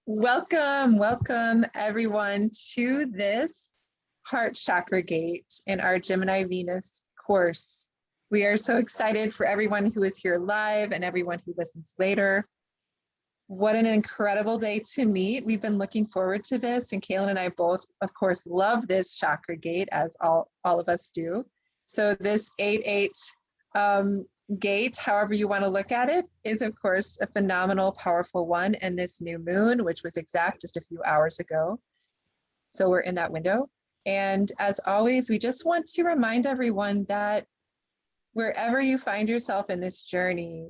Welcome everyone to this Heart Chakra Gate in our Gemini Venus course. We are so excited for everyone who is here live and everyone who listens later. What an incredible day to meet. We've been looking forward to this, and Kaylin and I both, of course, love this chakra gate, as all of us do. So this 8-8 gate, however you want to look at it, is of course a phenomenal, powerful one. And this new moon, which was exact just a few hours ago. So we're in that window. And as always, we just want to remind everyone that wherever you find yourself in this journey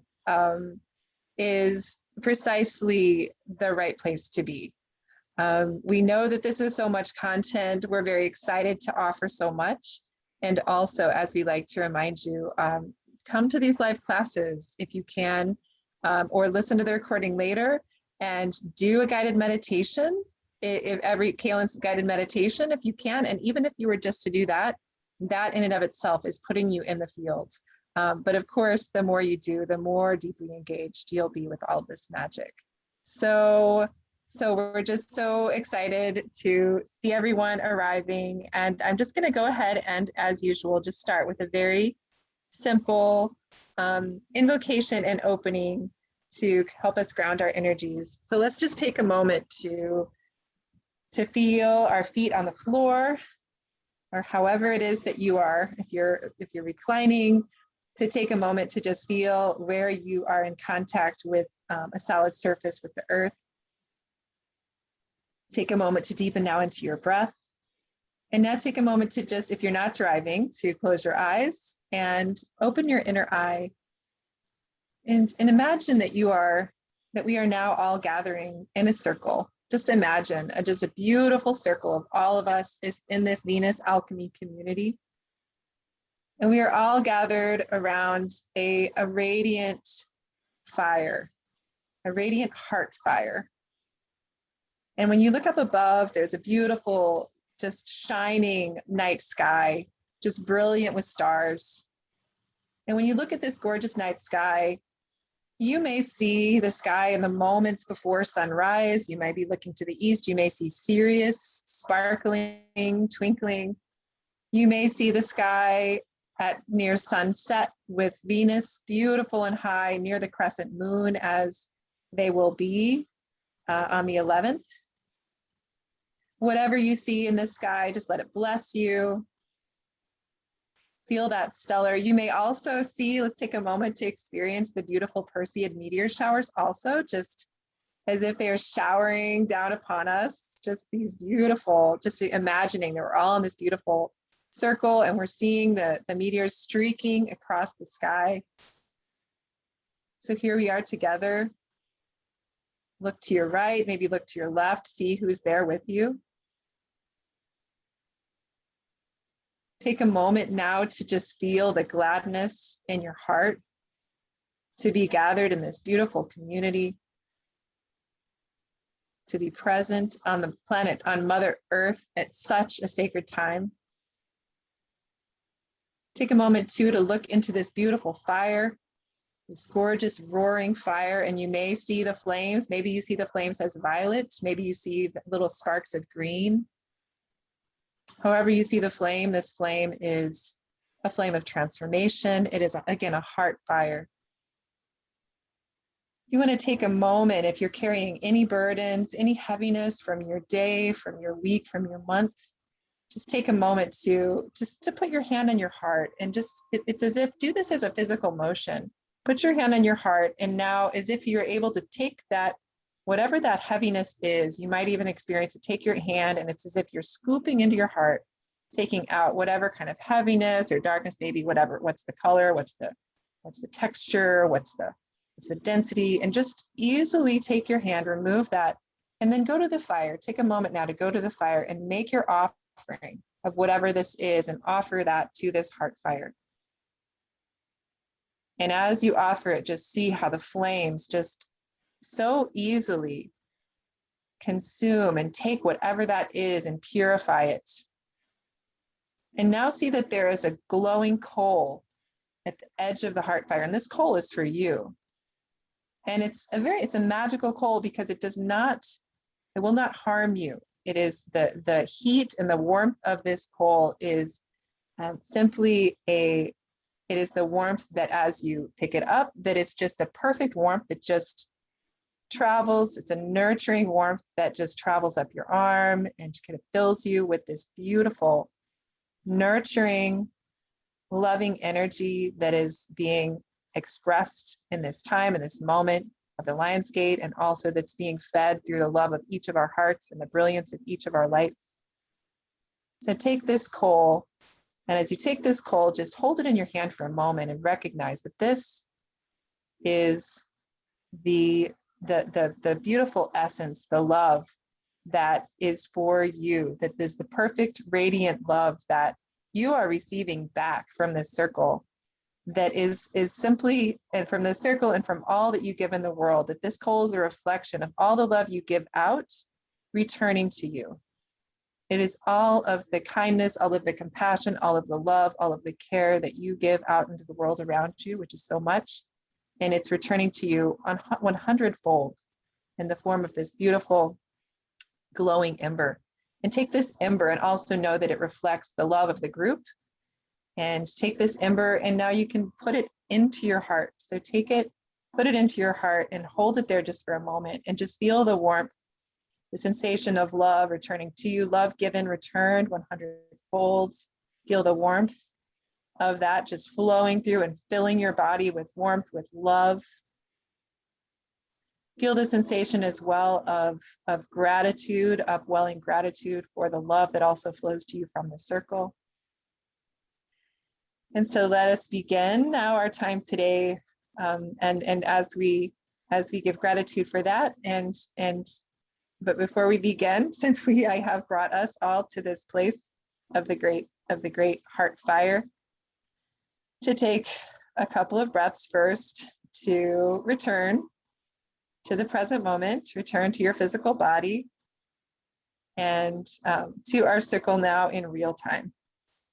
is precisely the right place to be. We know that this is so much content. We're very excited to offer so much. And also, as we like to remind you, come to these live classes if you can, or listen to the recording later and do a guided meditation. If Kaylin's guided meditation, if you can, and even if you were just to do that, that in and of itself is putting you in the field. But of course, the more you do, the more deeply engaged you'll be with all of this magic. So we're just so excited to see everyone arriving. And I'm just going to go ahead and, as usual, just start with a very simple invocation and opening to help us ground our energies. So let's just take a moment to feel our feet on the floor, or however it is that you are. If you're reclining, to take a moment to just feel where you are in contact with a solid surface with the earth. Take a moment to deepen now into your breath. And now take a moment to just, if you're not driving, to close your eyes and open your inner eye and imagine that we are now all gathering in a circle. Just imagine just a beautiful circle of all of us is in this Venus alchemy community. And we are all gathered around a radiant fire, a radiant heart fire. And when you look up above, there's a beautiful, just shining night sky, just brilliant with stars. And when you look at this gorgeous night sky, you may see the sky in the moments before sunrise. You might be looking to the east. You may see Sirius sparkling, twinkling. You may see the sky at near sunset with Venus beautiful and high near the crescent moon, as they will be on the 11th. Whatever you see in the sky, just let it bless you. Feel that stellar. You may also see, let's take a moment to experience the beautiful Perseid meteor showers also, just as if they are showering down upon us. Just these beautiful, just imagining that we're all in this beautiful circle and we're seeing the meteors streaking across the sky. So here we are together. Look to your right, maybe look to your left, see who's there with you. Take a moment now to just feel the gladness in your heart to be gathered in this beautiful community, to be present on the planet, on Mother Earth at such a sacred time. Take a moment too to look into this beautiful fire, this gorgeous roaring fire, and you may see the flames. Maybe you see the flames as violet, maybe you see little sparks of green. However you see the flame, this flame is a flame of transformation. It is, again, a heart fire. You want to take a moment, if you're carrying any burdens, any heaviness from your day, from your week, from your month, just take a moment to put your hand on your heart and it's as if, do this as a physical motion. Put your hand on your heart, and now as if you're able to take that, whatever that heaviness is, you might even experience it. Take your hand and it's as if you're scooping into your heart, taking out whatever kind of heaviness or darkness, maybe whatever, what's the color, what's the texture, what's the density, and just easily take your hand, remove that, and then go to the fire. Take a moment now to go to the fire and make your offering of whatever this is and offer that to this heart fire. And as you offer it, just see how the flames just so easily consume and take whatever that is and purify it. And now see that there is a glowing coal at the edge of the heart fire, and this coal is for you. And it's a magical coal because it does not It will not harm you. It is the heat and the warmth of this coal is simply it is the warmth that as you pick it up, that is just the perfect warmth that just travels. It's a nurturing warmth that just travels up your arm and kind of fills you with this beautiful, nurturing, loving energy that is being expressed in this time, in this moment of the Lion's Gate, and also that's being fed through the love of each of our hearts and the brilliance of each of our lights. So take this coal, and as you take this coal, just hold it in your hand for a moment and recognize that this is the beautiful essence, the love that is for you, that is the perfect radiant love that you are receiving back from this circle, that is simply, and from the circle and from all that you give in the world, that this coal is a reflection of all the love you give out, returning to you. It is all of the kindness, all of the compassion, all of the love, all of the care that you give out into the world around you, which is so much. And it's returning to you on 100-fold in the form of this beautiful glowing ember. And take this ember and also know that it reflects the love of the group. And take this ember and now you can put it into your heart. So take it, put it into your heart and hold it there just for a moment and just feel the warmth, the sensation of love returning to you, love given, returned 100-fold. Feel the warmth of that just flowing through and filling your body with warmth, with love. Feel the sensation as well of gratitude, upwelling gratitude for the love that also flows to you from the circle. And so let us begin now our time today. And as we give gratitude for that, but before we begin, since I have brought us all to this place of the great heart fire, to take a couple of breaths first to return to the present moment, return to your physical body, and to our circle now in real time.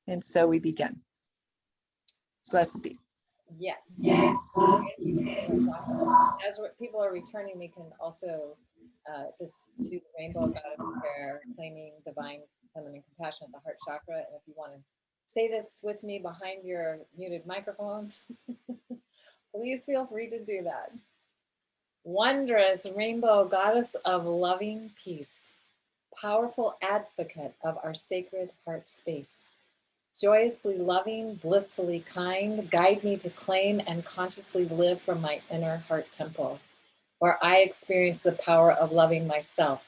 And so we begin. Blessed be. Yes. As people are returning, we can also just do the rainbow goddess prayer, claiming divine feminine compassion at the heart chakra. And if you want to say this with me behind your muted microphones, please feel free to do that. Wondrous rainbow goddess of loving peace, powerful advocate of our sacred heart space, joyously loving, blissfully kind, guide me to claim and consciously live from my inner heart temple, where I experience the power of loving myself,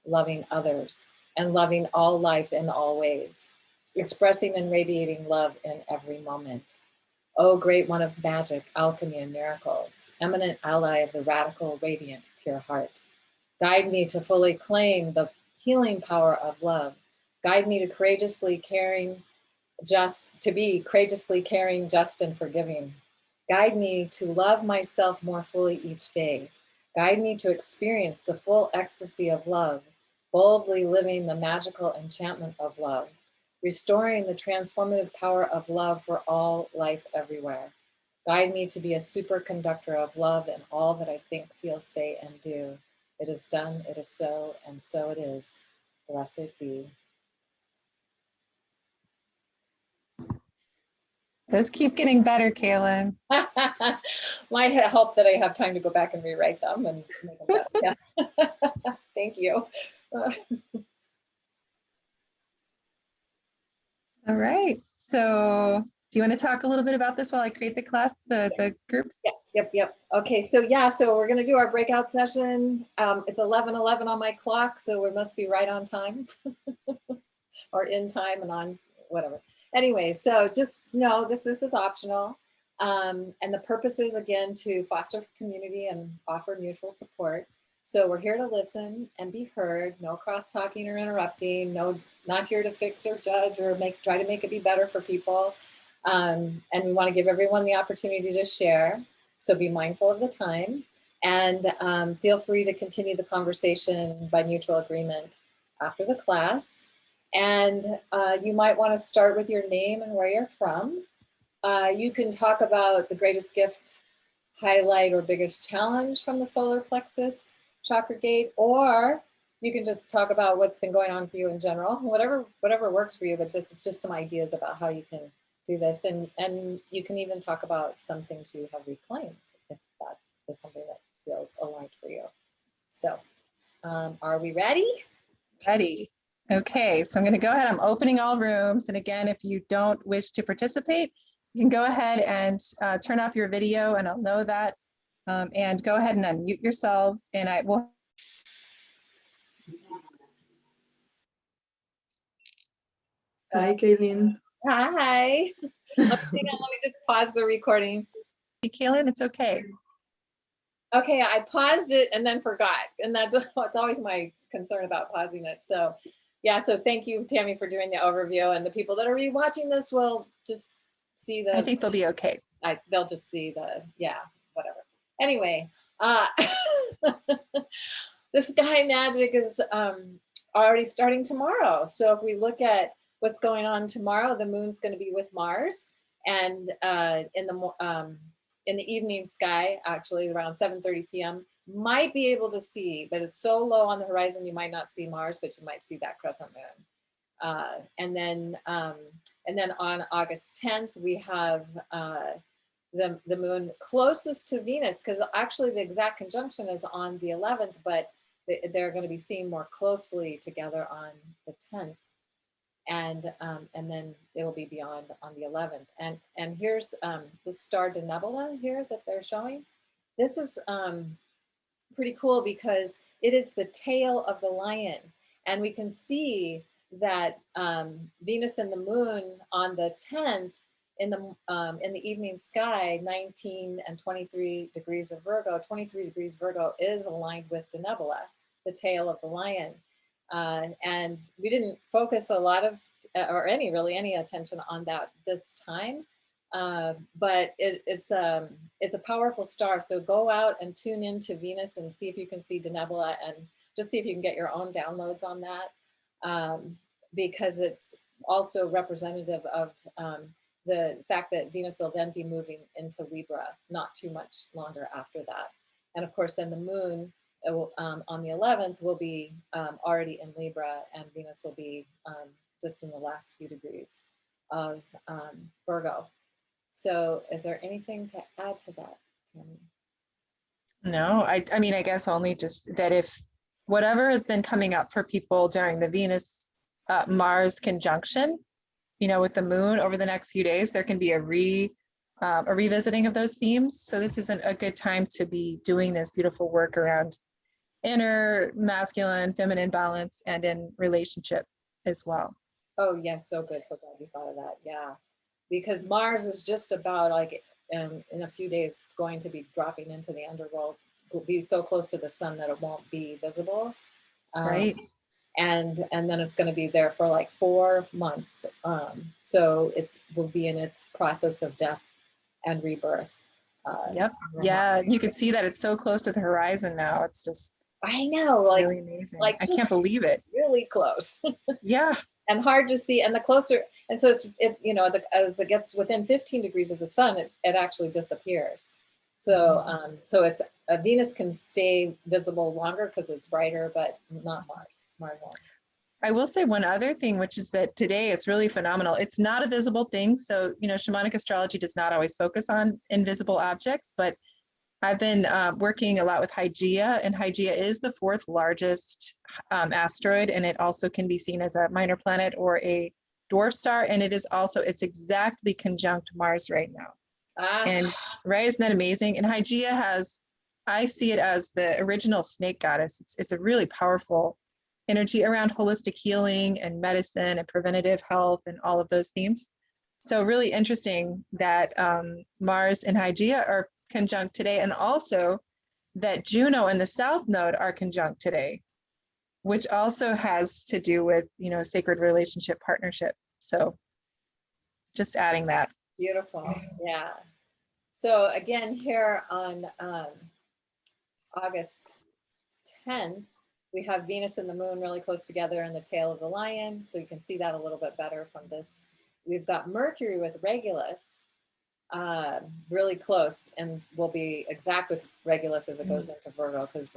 loving others, and loving all life in all ways, expressing and radiating love in every moment. O great one of magic, alchemy, and miracles, eminent ally of the radical, radiant, pure heart, guide me to fully claim the healing power of love. Guide me to be courageously caring, just and forgiving. Guide me to love myself more fully each day. Guide me to experience the full ecstasy of love, boldly living the magical enchantment of love, restoring the transformative power of love for all life everywhere. Guide me to be a superconductor of love in all that I think, feel, say, and do. It is done, it is so, and so it is. Blessed be. Those keep getting better, Kaylin. Might help that I have time to go back and rewrite them and make them better. Yes. Thank you. All right. So do you want to talk a little bit about this while I create the class, the groups? Yep. Okay, so we're going to do our breakout session. It's 11:11 on my clock, so we must be right on time or in time and on whatever. Anyway, so just know this is optional. And the purpose is, again, to foster community and offer mutual support. So we're here to listen and be heard, no cross-talking or interrupting, not here to fix or judge or try to make it be better for people. And we want to give everyone the opportunity to share. So be mindful of the time and feel free to continue the conversation by mutual agreement after the class. And you might want to start with your name and where you're from. You can talk about the greatest gift, highlight, or biggest challenge from the solar plexus chakra gate, or you can just talk about what's been going on for you in general, whatever works for you. But this is just some ideas about how you can do this, and you can even talk about some things you have reclaimed if that is something that feels aligned for you. So, are we ready? Ready. Okay, so I'm going to go ahead. I'm opening all rooms, and again, if you don't wish to participate, you can go ahead and turn off your video, and I'll know that. And go ahead and unmute yourselves, and I will. Hi, Kaylin. Hi. Let me just pause the recording. Kaylin, it's okay. Okay, I paused it and then forgot. And that's always my concern about pausing it. So yeah, so thank you, Tammy, for doing the overview. And the people that are rewatching this will just see the— I think they'll be okay. They'll just see the, yeah, whatever. Anyway, the sky magic is already starting tomorrow. So if we look at what's going on tomorrow, the moon's going to be with Mars, and in the evening sky, actually around 7:30 p.m., might be able to see, but it's so low on the horizon you might not see Mars, but you might see that crescent moon. And then on August 10th, we have the moon closest to Venus, because actually the exact conjunction is on the 11th, but they're going to be seen more closely together on the 10th. And then it will be beyond on the 11th. And here's the star de nebula here that they're showing. This is pretty cool because it is the tail of the lion. And we can see that Venus and the moon on the 10th in the evening sky, 19 and 23 degrees of Virgo, 23 degrees Virgo is aligned with the nebula, the tail of the lion. And we didn't focus a lot of, or any attention on that this time, but it's a powerful star. So go out and tune into Venus and see if you can see the nebula, and just see if you can get your own downloads on that, because it's also representative of the fact that Venus will then be moving into Libra not too much longer after that. And of course, then the moon on the 11th will be already in Libra, and Venus will be just in the last few degrees of Virgo. So is there anything to add to that, Tammy? No, I mean, I guess only just that if whatever has been coming up for people during the Venus Mars conjunction, with the moon over the next few days, there can be a revisiting of those themes. So this isn't a good time to be doing this beautiful work around inner masculine, feminine balance, and in relationship as well. Oh yes, so good. So glad you thought of that. Yeah, because Mars is just about like in a few days going to be dropping into the underworld. Will be so close to the sun that it won't be visible. Right. And then it's going to be there for like 4 months. So it will be in its process of death and rebirth. Yep. Yeah, you can see that it's so close to the horizon now. It's just, I know, like really amazing. like I can't believe it. Really close. Yeah. And hard to see, and the closer, and so as it gets within 15 degrees of the sun, it actually disappears. So so it's Venus can stay visible longer because it's brighter, but not Mars. Mars won't. I will say one other thing, which is that today it's really phenomenal. It's not a visible thing. So, shamanic astrology does not always focus on invisible objects, but I've been working a lot with Hygeia, and Hygeia is the 4th largest asteroid, and it also can be seen as a minor planet or a dwarf star. And it's exactly conjunct Mars right now. And right, isn't that amazing? And Hygeia I see it as the original snake goddess. It's a really powerful energy around holistic healing and medicine and preventative health and all of those themes. So really interesting that Mars and Hygeia are conjunct today, and also that Juno and the South Node are conjunct today, which also has to do with, sacred relationship partnership. So just adding that. Beautiful. Yeah. So again, here on August 10th, we have Venus and the moon really close together in the tail of the lion. So you can see that a little bit better from this. We've got Mercury with Regulus really close, and will be exact with Regulus as it goes into Virgo, because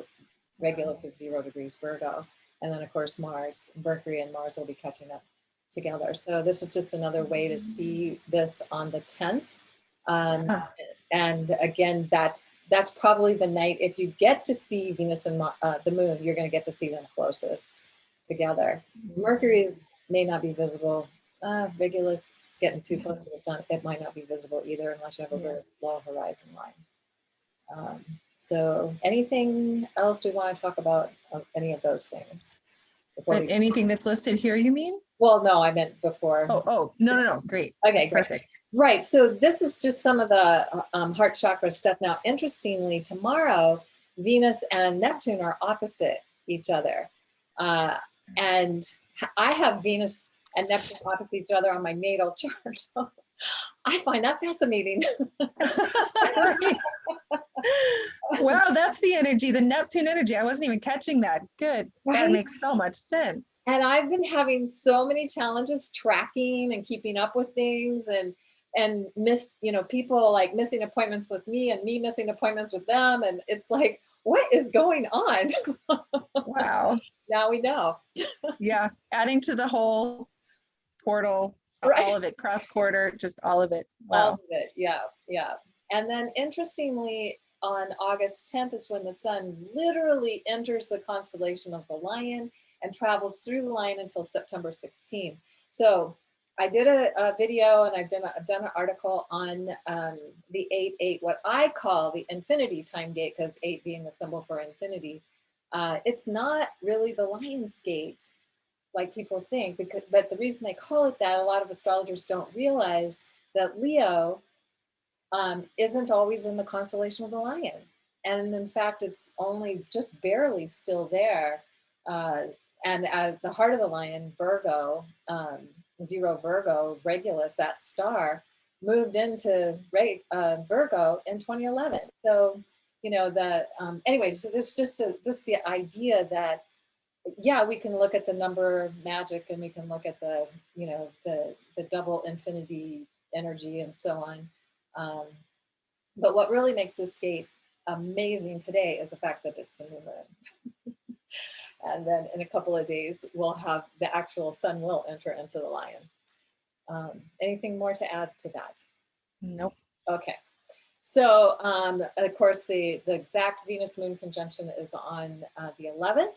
Regulus is 0 degrees Virgo. And then of course Mars, Mercury and Mars will be catching up together. So this is just another way to see this on the 10th. And again, that's probably the night, if you get to see Venus and the moon, you're going to get to see them closest together. Mercury's may not be visible. Regulus is getting too close to the sun. It might not be visible either unless you have a very low horizon line. So anything else we want to talk about any of those things? Anything that's listed here, you mean? Well, no, I meant before. Oh, no, great. Okay, that's great. Perfect. Right, so this is just some of the heart chakra stuff. Now, interestingly, tomorrow, Venus and Neptune are opposite each other. And I have Venus and Neptune opposite each other on my natal chart. So I find that fascinating. Wow, that's the energy, the Neptune energy. I wasn't even catching that. Good. Right? That makes so much sense. And I've been having so many challenges tracking and keeping up with things, and missed, people like missing appointments with me and me missing appointments with them. And it's like, what is going on? Wow. Now we know. Yeah. Adding to the whole portal, Right. all of it, cross quarter, just all of it. Wow. All of it. Yeah. And then interestingly, on August 10th is when the sun literally enters the constellation of the Lion and travels through the Lion until September 16th. So I did a video, and I've done an article on the 8-8, what I call the infinity time gate, because 8 being the symbol for infinity. It's not really the Lion's gate like people think, but the reason they call it that, a lot of astrologers don't realize that Leo isn't always in the constellation of the Lion. And in fact, it's only just barely still there. And as the heart of the Lion, Virgo, 0 Virgo, Regulus, that star, moved into Virgo in 2011. So, anyways, so there's just the idea that, we can look at the number magic, and we can look at the double infinity energy and so on. But what really makes this gate amazing today is the fact that it's a new moon. And then in a couple of days, we'll have the actual sun will enter into the Lion. Anything more to add to that? Nope. Okay. So of course, the exact Venus moon conjunction is on the 11th.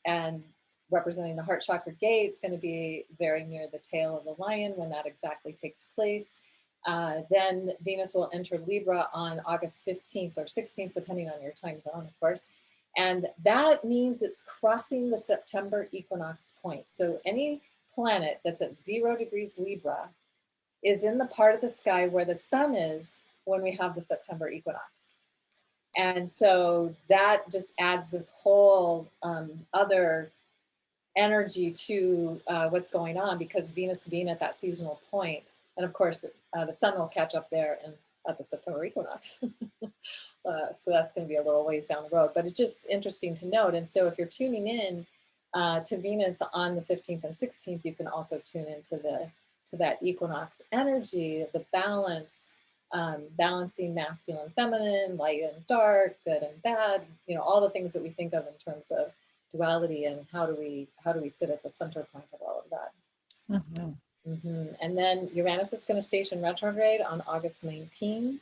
And representing the heart chakra gate, it's going to be very near the tail of the Lion when that exactly takes place. Then Venus will enter Libra on August 15th or 16th, depending on your time zone, of course. And that means it's crossing the September equinox point. So any planet that's at 0 degrees Libra is in the part of the sky where the sun is when we have the September equinox. And so that just adds this whole other energy to what's going on, because Venus being at that seasonal point, and of course the sun will catch up there at the September equinox. So that's going to be a little ways down the road, but it's just interesting to note. And so if you're tuning in to Venus on the 15th and 16th, you can also tune into that equinox energy, the balance, balancing masculine, feminine, light and dark, good and bad, all the things that we think of in terms of duality, and how do we sit at the center point of all of that. Mm-hmm. And then Uranus is going to station retrograde on August 19,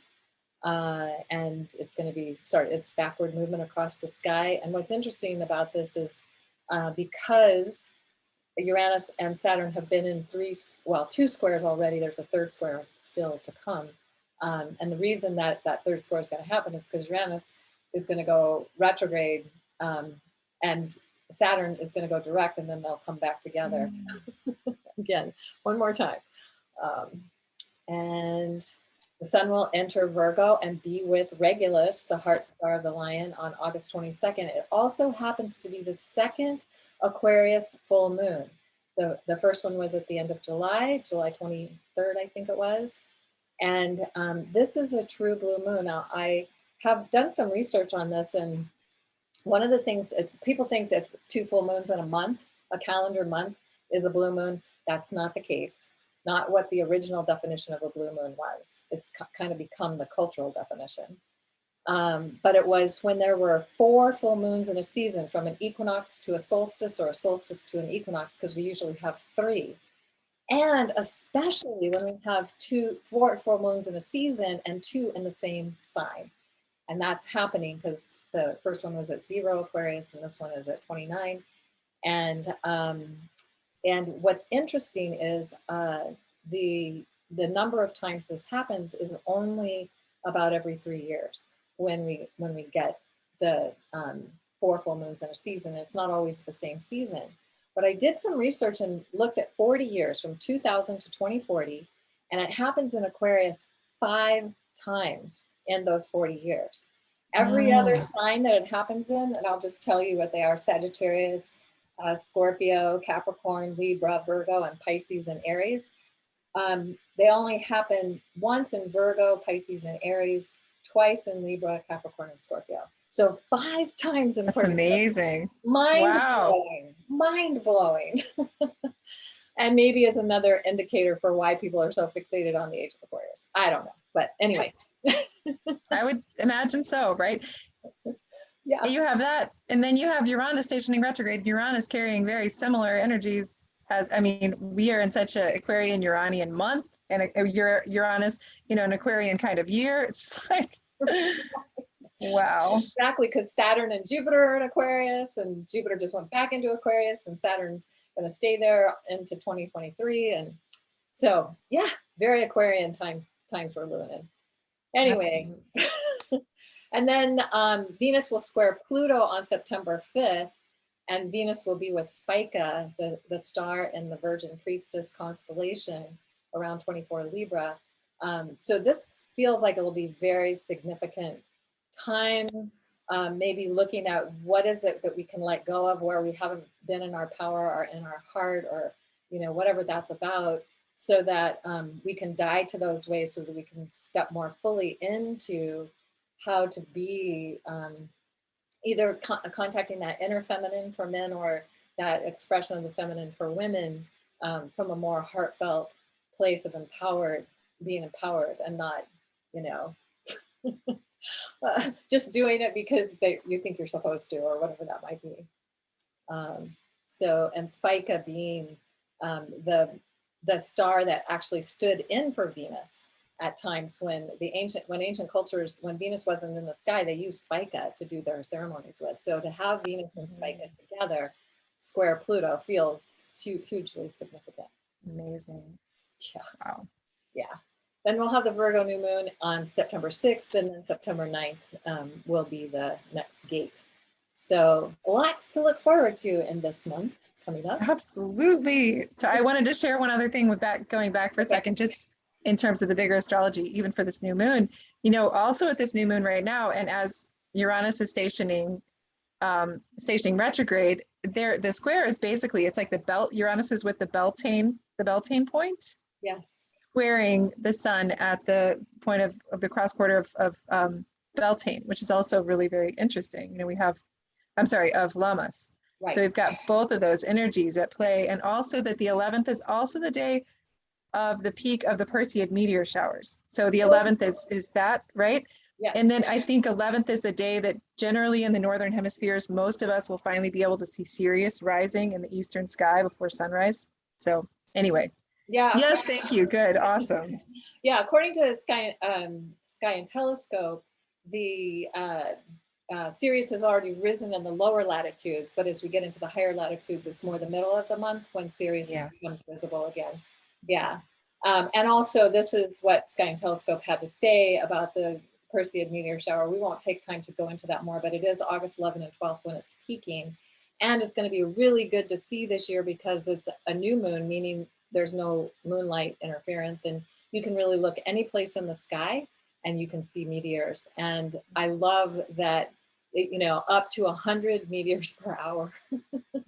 and it's going to be its backward movement across the sky. And what's interesting about this is because Uranus and Saturn have been in 2 squares already, there's a 3rd square still to come. And the reason that third square is going to happen is because Uranus is going to go retrograde, and Saturn is going to go direct, and then they'll come back together again, one more time. And the sun will enter Virgo and be with Regulus, the heart star of the Lion, on August 22nd. It also happens to be the 2nd Aquarius full moon. The first one was at the end of July 23rd, I think it was. And this is a true blue moon. Now, I have done some research on this, and one of the things is people think that if it's 2 full moons in a month, a calendar month is a blue moon. That's not the case. Not what the original definition of a blue moon was. It's kind of become the cultural definition. But it was when there were 4 full moons in a season, from an equinox to a solstice, or a solstice to an equinox, because we usually have 3. And especially when we have 4 full moons in a season and 2 in the same sign. And that's happening because the first one was at 0 Aquarius and this one is at 29. And what's interesting is the number of times this happens is only about every 3 years when we get the 4 full moons in a season. It's not always the same season. But I did some research and looked at 40 years from 2000 to 2040, and it happens in Aquarius 5 times in those 40 years. Every other sign that it happens in, and I'll just tell you what they are: Sagittarius, Scorpio, Capricorn, Libra, Virgo, and Pisces and Aries. They only happen once in Virgo, Pisces, and Aries, twice in Libra, Capricorn, and Scorpio. So 5 times in That's amazing. Mind-blowing. Mind-blowing. And maybe as another indicator for why people are so fixated on the age of Aquarius. I don't know. But anyway. I would imagine so, right? Yeah. You have that. And then you have Uranus stationing retrograde. Uranus carrying very similar energies as, I mean, we are in such an Aquarian Uranian month, and Uranus, an Aquarian kind of year. It's just like, wow. Exactly, because Saturn and Jupiter are in Aquarius, and Jupiter just went back into Aquarius, and Saturn's going to stay there into 2023. And so, yeah, very Aquarian times we're living in. Anyway, and then Venus will square Pluto on September 5th, and Venus will be with Spica, the star in the Virgin Priestess constellation around 24 Libra. So this feels like it'll be very significant time, maybe looking at what is it that we can let go of, where we haven't been in our power or in our heart, or whatever that's about, so that we can die to those ways, so that we can step more fully into how to be either contacting that inner feminine for men, or that expression of the feminine for women, from a more heartfelt place of being empowered, and not just doing it because you think you're supposed to, or whatever that might be. And Spica being the star that actually stood in for Venus at times when ancient cultures, when Venus wasn't in the sky, they used Spica to do their ceremonies with. So to have Venus and Spica together, square Pluto, feels hugely significant. Amazing. Yeah. Wow. Yeah. Then we'll have the Virgo new moon on September 6th, and then September 9th will be the next gate. So lots to look forward to in this month coming up. Absolutely. So I wanted to share one other thing with going back for a second, just in terms of the bigger astrology, even for this new moon, also at this new moon right now, and as Uranus is stationing retrograde, the square is basically, it's like the belt. Uranus is with the Beltane point. Yes. Squaring the sun at the point of the cross quarter of Beltane, which is also really very interesting. Of Lammas. Right. So we've got both of those energies at play, and also that the 11th is also the day of the peak of the Perseid meteor showers. So the 11th is that, right? Yeah. And then I think 11th is the day that generally in the northern hemispheres, most of us will finally be able to see Sirius rising in the eastern sky before sunrise. So anyway. Yeah. Yes, thank you. Good. Awesome. Yeah, according to Sky and Telescope, the Sirius has already risen in the lower latitudes, but as we get into the higher latitudes, it's more the middle of the month when Sirius becomes visible again. Yeah. And also, this is what Sky and Telescope had to say about the Perseid meteor shower. We won't take time to go into that more, but it is August 11th and 12th when it's peaking. And it's going to be really good to see this year because it's a new moon, meaning there's no moonlight interference. And you can really look any place in the sky and you can see meteors. And I love that, up to 100 meteors per hour.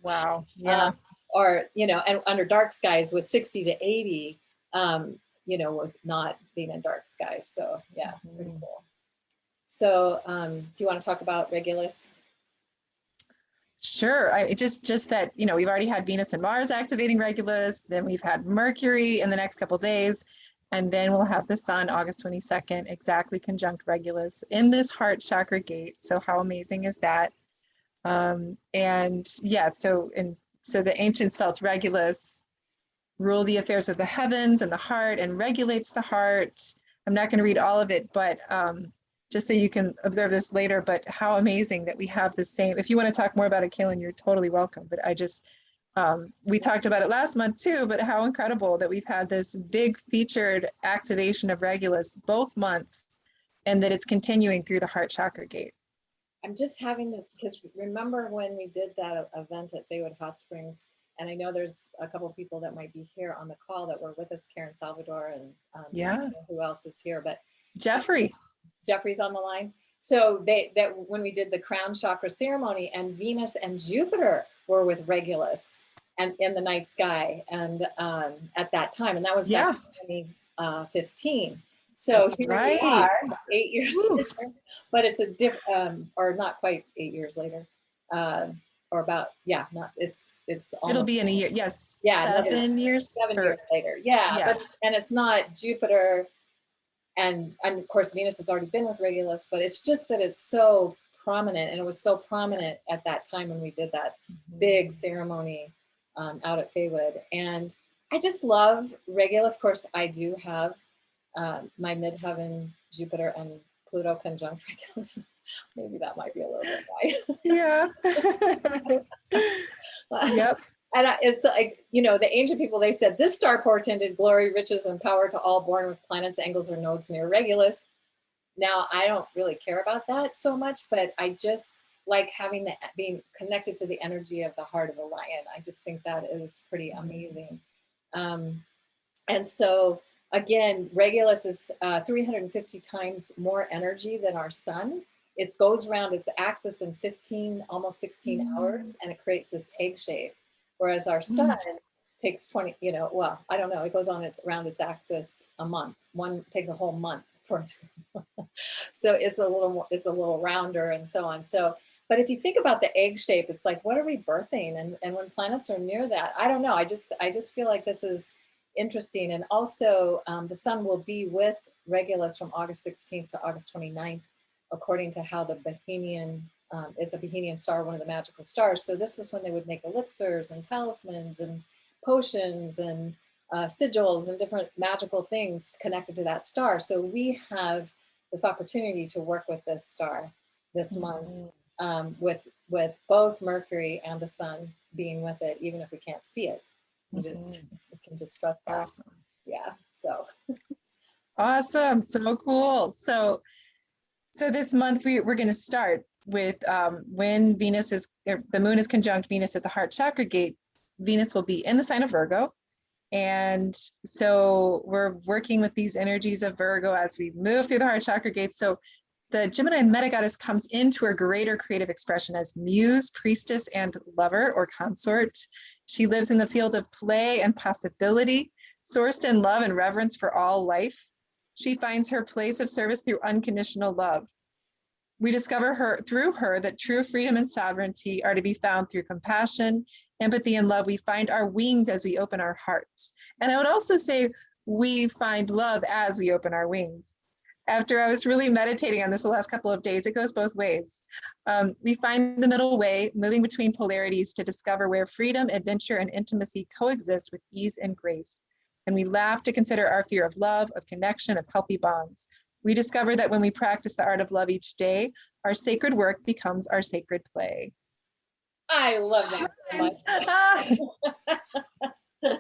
Wow. Yeah. And under dark skies with 60 to 80, with not being in dark skies. So yeah, pretty cool. So do you want to talk about Regulus? Sure. Just that, we've already had Venus and Mars activating Regulus, then we've had Mercury in the next couple of days. And then we'll have the sun August 22nd, exactly conjunct Regulus in this heart chakra gate. So how amazing is that? And yeah, so the ancients felt Regulus rule the affairs of the heavens and the heart and regulates the heart. I'm not going to read all of it, but just so you can observe this later, but how amazing that we have the same. If you want to talk more about it, Kaylin, you're totally welcome. But I just, we talked about it last month too, but how incredible that we've had this big featured activation of Regulus both months and that it's continuing through the heart chakra gate. I'm just having this, because remember when we did that event at Faywood Hot Springs, and I know there's a couple of people that might be here on the call that were with us, Karen Salvador, and I don't know who else is here, but Jeffrey's on the line. So that when we did the crown chakra ceremony, and Venus and Jupiter were with Regulus and in the night sky, and at that time, and that was back in 2015. So that's here we are, 8 years later, but it's a different, or not quite 8 years later, or about, yeah, not, it's almost, it'll be in a year, yes, yeah, 7 years, 7 years later, yeah. But, and it's not Jupiter, and of course Venus has already been with Regulus, but it's just that it's so prominent, and it was so prominent at that time when we did that big ceremony out at Faywood. And I just love Regulus. Of course, I do have my midheaven Jupiter and Pluto conjunct Regulus. Maybe that might be a little bit wide. Yeah. Yep. And it's like, you know, the ancient people, they said this star portended glory, riches, and power to all born with planets, angles, or nodes near Regulus. Now, I don't really care about that so much, but I just like having being connected to the energy of the heart of a lion. I just think that is pretty amazing. And so, again, Regulus is 350 times more energy than our sun. It goes around its axis in 15, almost 16 hours, and it creates this egg shape. Whereas our sun takes 20, you know, well, I don't know, it goes on around its axis a month. One takes a whole month for it to, so it's a little more, it's a little rounder and so on. So, but if you think about the egg shape, it's like, what are we birthing? And when planets are near that, I don't know, I just feel like this is interesting. And also the sun will be with Regulus from August 16th to August 29th, according to how the Bohemian, it's a Bohemian star, one of the magical stars. So this is when they would make elixirs and talismans and potions and sigils and different magical things connected to that star. So we have this opportunity to work with this star this month, with both Mercury and the sun being with it, even if we can't see it. We can just trust that. Awesome. Yeah, so. Awesome, so cool. So this month we're going to start with when Venus is, the moon is conjunct Venus at the heart chakra gate. Venus will be in the sign of Virgo. And so we're working with these energies of Virgo as we move through the heart chakra gate. So the Gemini meta goddess comes into her greater creative expression as muse, priestess, and lover or consort. She lives in the field of play and possibility, sourced in love and reverence for all life. She finds her place of service through unconditional love. We discover through her that true freedom and sovereignty are to be found through compassion, empathy, and love. We find our wings as we open our hearts. And I would also say we find love as we open our wings. After I was really meditating on this the last couple of days, it goes both ways. We find the middle way, moving between polarities to discover where freedom, adventure, and intimacy coexist with ease and grace. And we laugh to consider our fear of love, of connection, of healthy bonds. We discover that when we practice the art of love each day, our sacred work becomes our sacred play. I love that so much.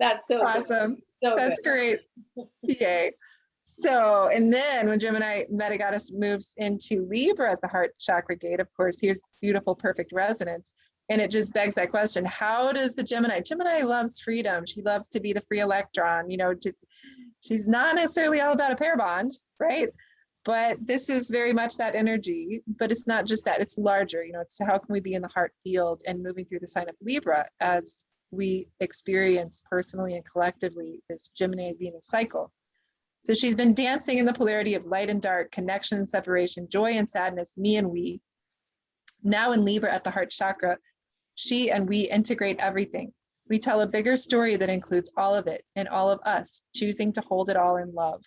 That's so awesome. So that's good. Great. Yay. So, and then when Gemini meta goddess moves into Libra at the heart chakra gate, of course, here's beautiful, perfect resonance. And it just begs that question, how does the Gemini loves freedom. She loves to be the free electron, you know, she's not necessarily all about a pair bond, right? But this is very much that energy, but it's not just that, it's larger, you know, it's how can we be in the heart field and moving through the sign of Libra as we experience personally and collectively this Gemini Venus cycle. So she's been dancing in the polarity of light and dark, connection and separation, joy and sadness, me and we. Now in Libra at the heart chakra, she and we integrate everything. We tell a bigger story that includes all of it and all of us, choosing to hold it all in love.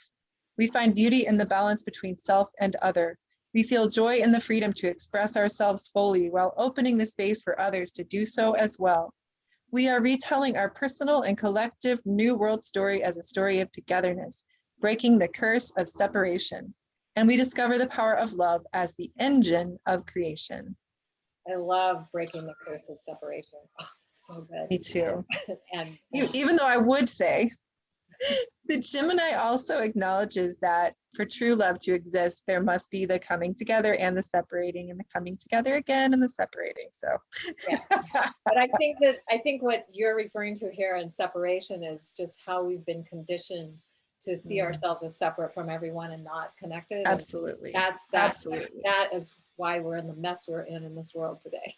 We find beauty in the balance between self and other. We feel joy in the freedom to express ourselves fully while opening the space for others to do so as well. We are retelling our personal and collective new world story as a story of togetherness, breaking the curse of separation. And we discover the power of love as the engine of creation. I love breaking the curse of separation. Oh, so good. Me too. and Even though I would say the Gemini also acknowledges that for true love to exist, there must be the coming together and the separating and the coming together again and the separating. So, yeah. But I think what you're referring to here in separation is just how we've been conditioned to see ourselves as separate from everyone and not connected. Absolutely. Absolutely. That is why we're in the mess we're in this world today.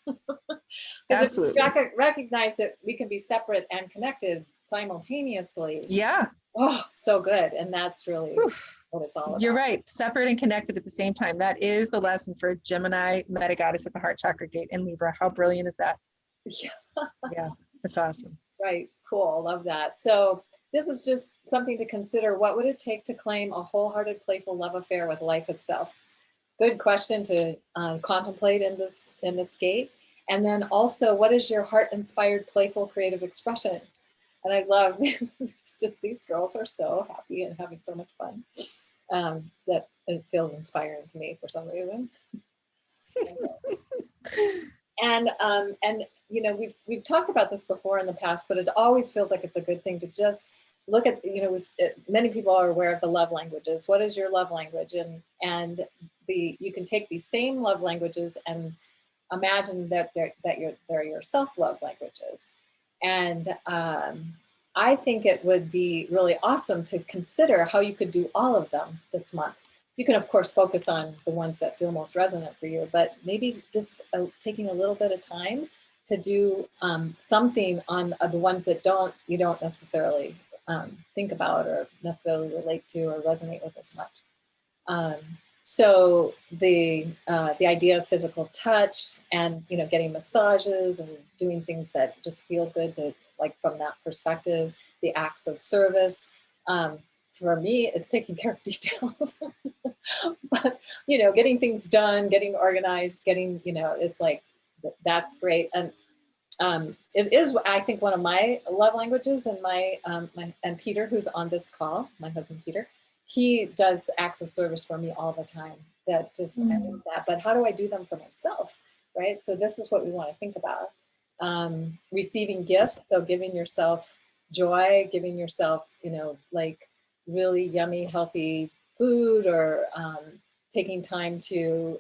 Because if we recognize that we can be separate and connected simultaneously. Yeah. Oh, so good. And that's really what it's all about. You're right. Separate and connected at the same time. That is the lesson for Gemini, Meta Goddess at the heart chakra gate in Libra. How brilliant is that? Yeah. Yeah, that's awesome. Right. Cool. Love that. So this is just something to consider. What would it take to claim a wholehearted, playful love affair with life itself? Good question to contemplate in this gate. And then also, what is your heart-inspired, playful, creative expression? And I love, it's just these girls are so happy and having so much fun that it feels inspiring to me for some reason. And you know, we've talked about this before in the past, but it always feels like it's a good thing to just look at, you know, many people are aware of the love languages. What is your love language? And you can take these same love languages and imagine that they're your self-love languages. And I think it would be really awesome to consider how you could do all of them this month. You can, of course, focus on the ones that feel most resonant for you, but maybe just taking a little bit of time to do something on the ones that you don't necessarily think about or necessarily relate to or resonate with as much. So the idea of physical touch and, you know, getting massages and doing things that just feel good to, like, from that perspective, the acts of service. For me, it's taking care of details, but, you know, getting things done, getting organized, you know, it's like, that's great. And it is, I think, one of my love languages, and and Peter, who's on this call, my husband, Peter, he does acts of service for me all the time. That just, I love that. But how do I do them for myself, right? So this is what we want to think about. Receiving gifts, so giving yourself joy, giving yourself, you know, like really yummy, healthy food, or taking time to,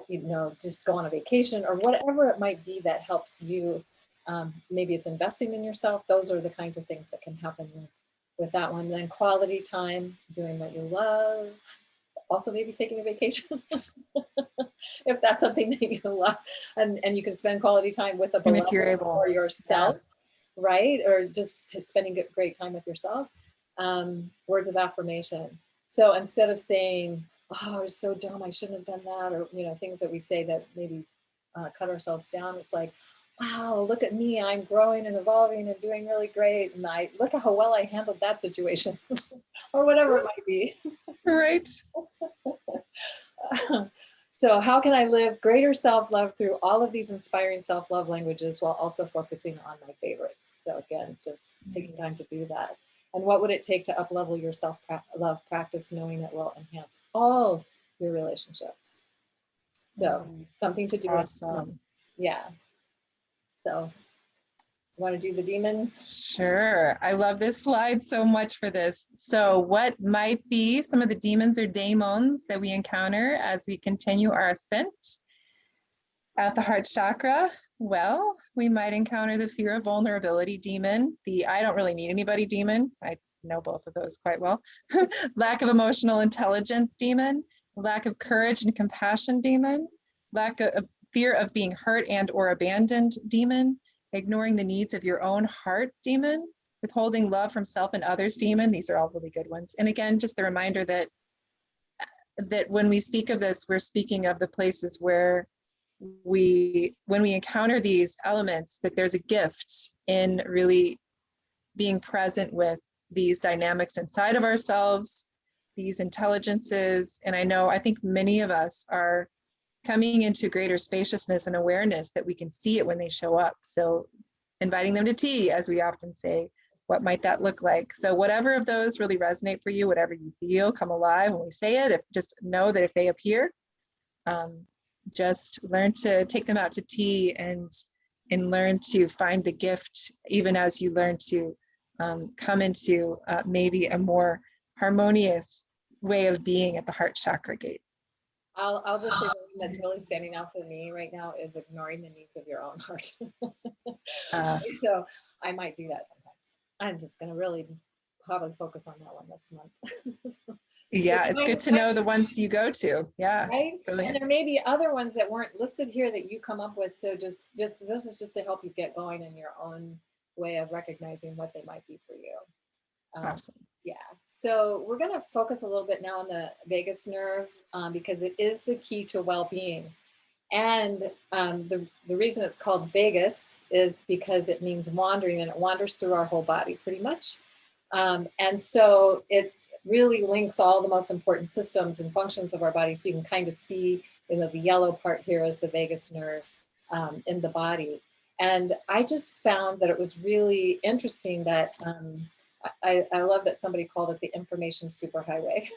you know, just go on a vacation or whatever it might be that helps you. Maybe it's investing in yourself. Those are the kinds of things that can happen with that one. Then quality time, doing what you love. Also maybe taking a vacation if that's something that you love, and you can spend quality time with a beloved or yourself, right? Or just spending great time with yourself. Words of affirmation. So instead of saying, oh, I was so dumb, I shouldn't have done that, or, you know, things that we say that maybe cut ourselves down, it's like, wow, look at me, I'm growing and evolving and doing really great, and I look at how well I handled that situation or whatever it might be. Right. So how can I live greater self-love through all of these inspiring self-love languages while also focusing on my favorites? So again, just taking time to do that. And what would it take to up-level your self-love practice, knowing it will enhance all your relationships? So something to do with, yeah. So you want to do the demons? Sure. I love this slide so much for this. So what might be some of the demons or daemons that we encounter as we continue our ascent at the heart chakra? Well, we might encounter the fear of vulnerability demon, the I don't really need anybody demon. I know both of those quite well. Lack of emotional intelligence demon, lack of courage and compassion demon, lack of fear of being hurt and or abandoned demon, ignoring the needs of your own heart demon, withholding love from self and others demon. These are all really good ones. And again, just the reminder that when we speak of this, we're speaking of the places where when we encounter these elements, that there's a gift in really being present with these dynamics inside of ourselves, these intelligences. And I think many of us are coming into greater spaciousness and awareness that we can see it when they show up. So inviting them to tea, as we often say, what might that look like? So whatever of those really resonate for you, whatever you feel, come alive when we say it. Just know that if they appear, just learn to take them out to tea and learn to find the gift, even as you learn to come into maybe a more harmonious way of being at the heart chakra gate. I'll just say the one that's really standing out for me right now is ignoring the needs of your own heart. So I might do that sometimes. I'm just going to really probably focus on that one this month. Yeah, it's good to know the ones you go to. Yeah. Right. Brilliant. And there may be other ones that weren't listed here that you come up with. So just this is just to help you get going in your own way of recognizing what they might be for you. Awesome. Yeah. So we're going to focus a little bit now on the vagus nerve because it is the key to well-being. And the reason it's called vagus is because it means wandering, and it wanders through our whole body pretty much. And so it really links all the most important systems and functions of our body. So you can kind of see, the yellow part here is the vagus nerve in the body. And I just found that it was really interesting that I love that somebody called it the information superhighway.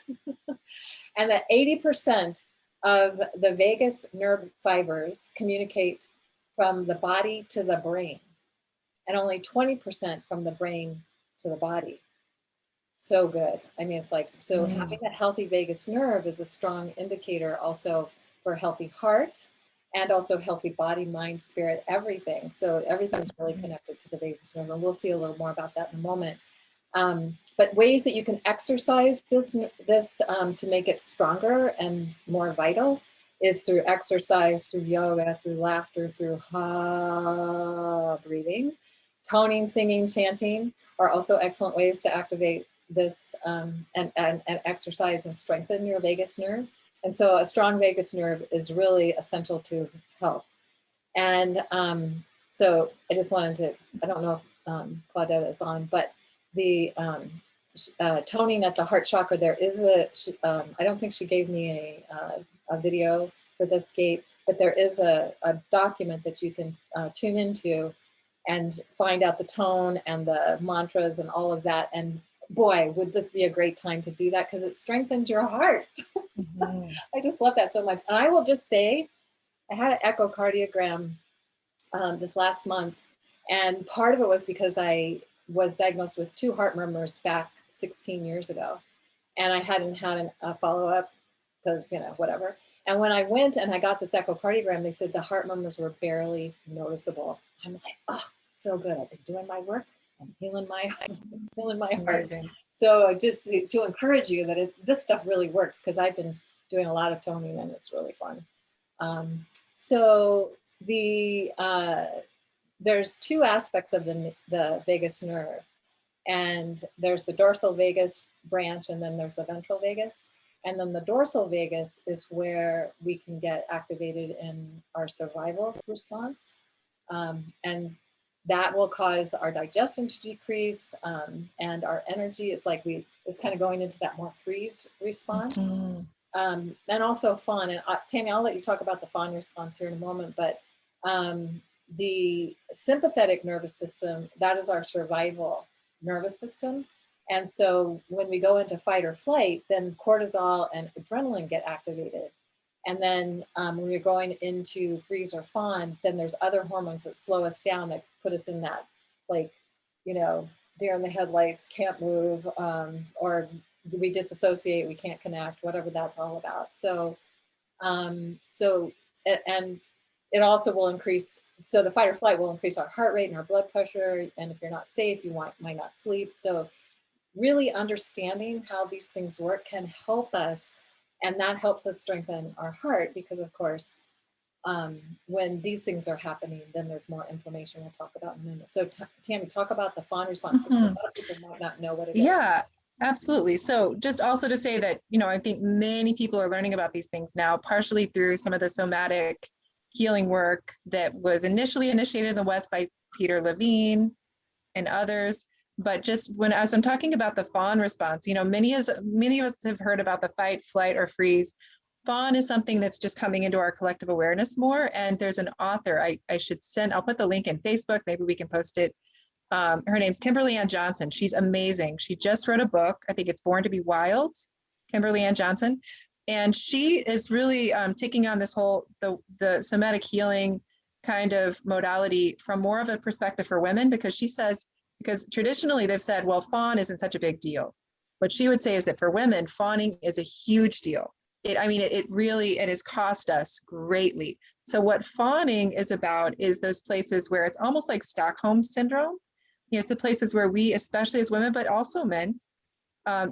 And that 80% of the vagus nerve fibers communicate from the body to the brain, and only 20% from the brain to the body. So good. I mean, it's like, so having a healthy vagus nerve is a strong indicator also for a healthy heart, and also healthy body, mind, spirit, everything. So everything's really connected to the vagus nerve, and we'll see a little more about that in a moment. But ways that you can exercise this to make it stronger and more vital is through exercise, through yoga, through laughter, through breathing. Toning, singing, chanting are also excellent ways to activate this and exercise and strengthen your vagus nerve. And so a strong vagus nerve is really essential to health. And so I just wanted to, I don't know if Claudette is on, but the toning at the heart chakra, there is I don't think she gave me a video for this gate, but there is a document that you can tune into and find out the tone and the mantras and all of that. And boy, would this be a great time to do that, because it strengthens your heart. I just love that so much. And I will just say, I had an echocardiogram this last month, and part of it was because I was diagnosed with 2 heart murmurs back 16 years ago. And I hadn't had a follow-up because, whatever. And when I went and I got this echocardiogram, they said the heart murmurs were barely noticeable. I'm like, oh, so good. I've been doing my work. I'm healing my heart. Amazing. So just to encourage you that this stuff really works, because I've been doing a lot of toning and it's really fun. So there's 2 aspects of the vagus nerve, and there's the dorsal vagus branch, and then there's the ventral vagus. And then the dorsal vagus is where we can get activated in our survival response. And that will cause our digestion to decrease and our energy. It's like it's kind of going into that more freeze response. And also fawn. And Tammy, I'll let you talk about the fawn response here in a moment, but the sympathetic nervous system, that is our survival nervous system. And so when we go into fight or flight, then cortisol and adrenaline get activated. And then when you're going into freeze or fawn, then there's other hormones that slow us down, that put us in that, like, deer in the headlights, can't move, or we disassociate, we can't connect, whatever that's all about. So, and it also will increase, so the fight or flight will increase our heart rate and our blood pressure. And if you're not safe, you might not sleep. So really understanding how these things work can help us. And that helps us strengthen our heart, because of course, when these things are happening, then there's more inflammation we'll talk about in a minute. So Tammy, talk about the fawn response. A lot of people might not know what it is. Yeah, absolutely. So just also to say that, I think many people are learning about these things now, partially through some of the somatic healing work that was initially initiated in the West by Peter Levine and others. But just as I'm talking about the fawn response, many of us have heard about the fight, flight, or freeze. Fawn is something that's just coming into our collective awareness more. And there's an author I'll put the link in Facebook, maybe we can post it. Her name's Kimberly Ann Johnson. She's amazing. She just wrote a book. I think it's Born to be Wild, Kimberly Ann Johnson. And she is really taking on this whole, the somatic healing kind of modality from more of a perspective for women, because she says, because traditionally they've said, well, fawn isn't such a big deal. What she would say is that for women, fawning is a huge deal. It has cost us greatly. So what fawning is about is those places where it's almost like Stockholm syndrome. It's the places where we, especially as women, but also men,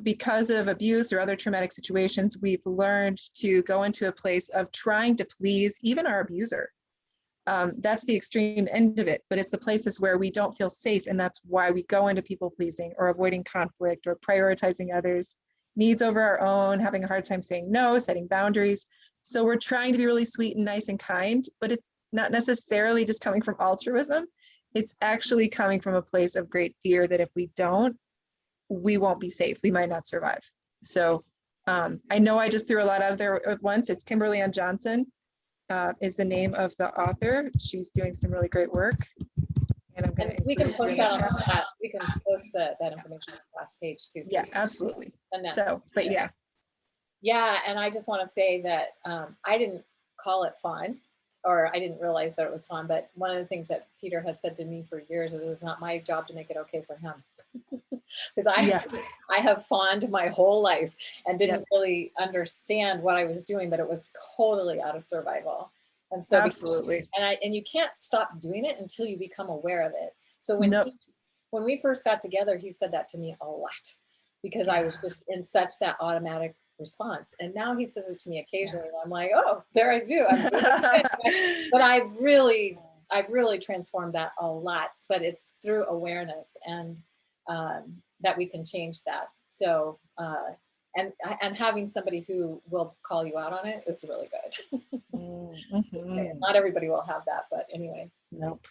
because of abuse or other traumatic situations, we've learned to go into a place of trying to please even our abuser. That's the extreme end of it, but it's the places where we don't feel safe, and that's why we go into people pleasing or avoiding conflict or prioritizing others' needs over our own, having a hard time saying no, setting boundaries. So we're trying to be really sweet and nice and kind, but it's not necessarily just coming from altruism. It's actually coming from a place of great fear that if we don't, we won't be safe. We might not survive. So I know I just threw a lot out there at once. It's Kimberly Ann Johnson is the name of the author. She's doing some really great work. And we can post that on the chat. We can post that information on the last page too. So yeah, absolutely. So, but yeah. Yeah, and I just want to say that I didn't call it fun, or I didn't realize that it was fun, but one of the things that Peter has said to me for years is it's not my job to make it okay for him. Because I have fawned my whole life and didn't really understand what I was doing, but it was totally out of survival. And so absolutely. And you can't stop doing it until you become aware of it. So when we first got together, he said that to me a lot, because I was just in such that automatic response. And now he says it to me occasionally, and I'm like, oh, there I do. But I've really transformed that a lot, but it's through awareness and that we can change that. So and having somebody who will call you out on it is really good. So not everybody will have that, but anyway. Nope.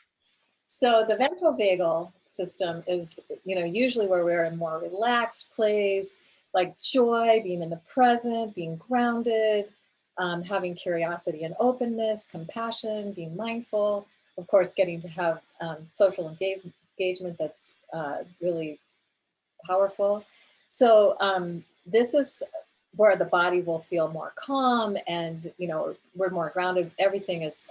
So the ventrovagal system is, usually where we're in a more relaxed place, like joy, being in the present, being grounded, having curiosity and openness, compassion, being mindful, of course, getting to have social engagement that's really powerful. So this is where the body will feel more calm, and we're more grounded. Everything is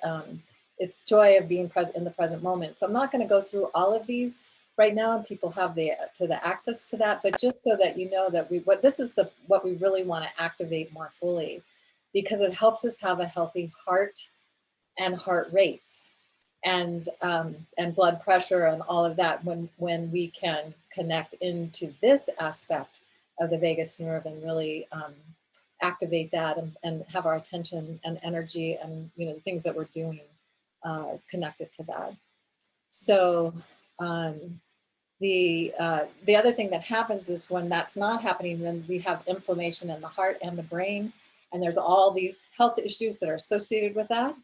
it's joy of being present in the present moment. So I'm not going to go through all of these right now. People have the access to that, but just so that you know that what we really want to activate more fully, because it helps us have a healthy heart and heart rate and blood pressure and all of that when we can connect into this aspect of the vagus nerve and really activate that and have our attention and energy and the things that we're doing connected to that. So the other thing that happens is when that's not happening, then we have inflammation in the heart and the brain, and there's all these health issues that are associated with that.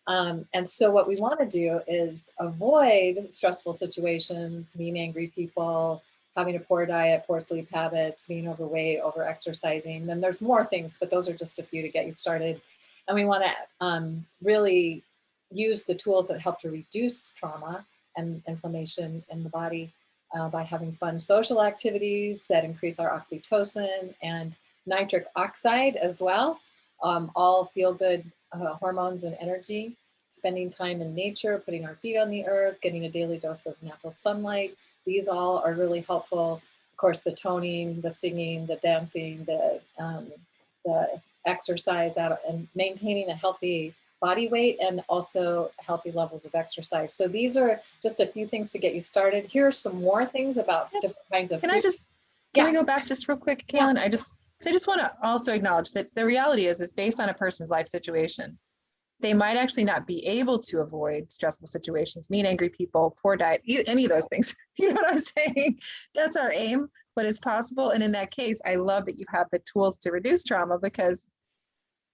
And so what we want to do is avoid stressful situations, mean, angry people, having a poor diet, poor sleep habits, being overweight, over exercising. Then there's more things, but those are just a few to get you started. And we want to really use the tools that help to reduce trauma and inflammation in the body by having fun social activities that increase our oxytocin and nitric oxide as well. All feel-good hormones and energy, spending time in nature, putting our feet on the earth, getting a daily dose of natural sunlight. These all are really helpful. Of course, the toning, the singing, the dancing, the exercise, and maintaining a healthy body weight and also healthy levels of exercise. So these are just a few things to get you started. Here are some more things about different kinds of food. Can we go back just real quick, Kaylin? I just want to also acknowledge that the reality is based on a person's life situation. They might actually not be able to avoid stressful situations, mean, angry people, poor diet, any of those things. You know what I'm saying? That's our aim, but it's possible. And in that case, I love that you have the tools to reduce trauma, because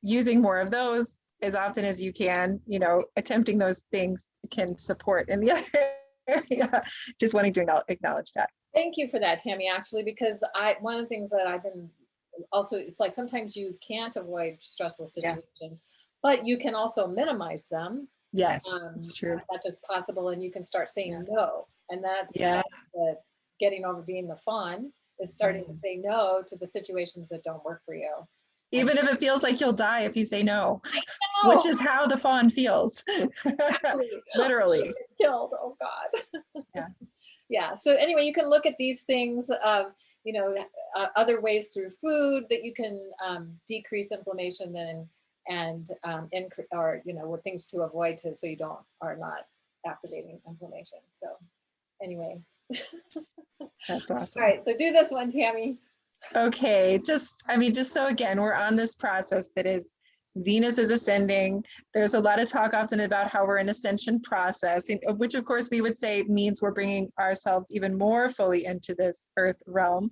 using more of those as often as you can, attempting those things can support in the other area. Just wanting to acknowledge that. Thank you for that, Tammy, actually, because one of the things that I've been also, it's like sometimes you can't avoid stressful situations, but you can also minimize them. Yes, it's true. As much as possible, and you can start saying no. And that's the getting over being the fawn is starting to say no to the situations that don't work for you. Even if it feels like you'll die if you say no, which is how the fawn feels. Exactly. Literally. Killed. Oh God. Yeah. So anyway, you can look at these things of, other ways through food that you can decrease inflammation and or what things to avoid so you are not activating inflammation. So anyway. That's awesome. All right. So do this one, Tammy. Okay. Just so again, we're on this process that is Venus is ascending. There's a lot of talk often about how we're in ascension process, which of course we would say means we're bringing ourselves even more fully into this earth realm.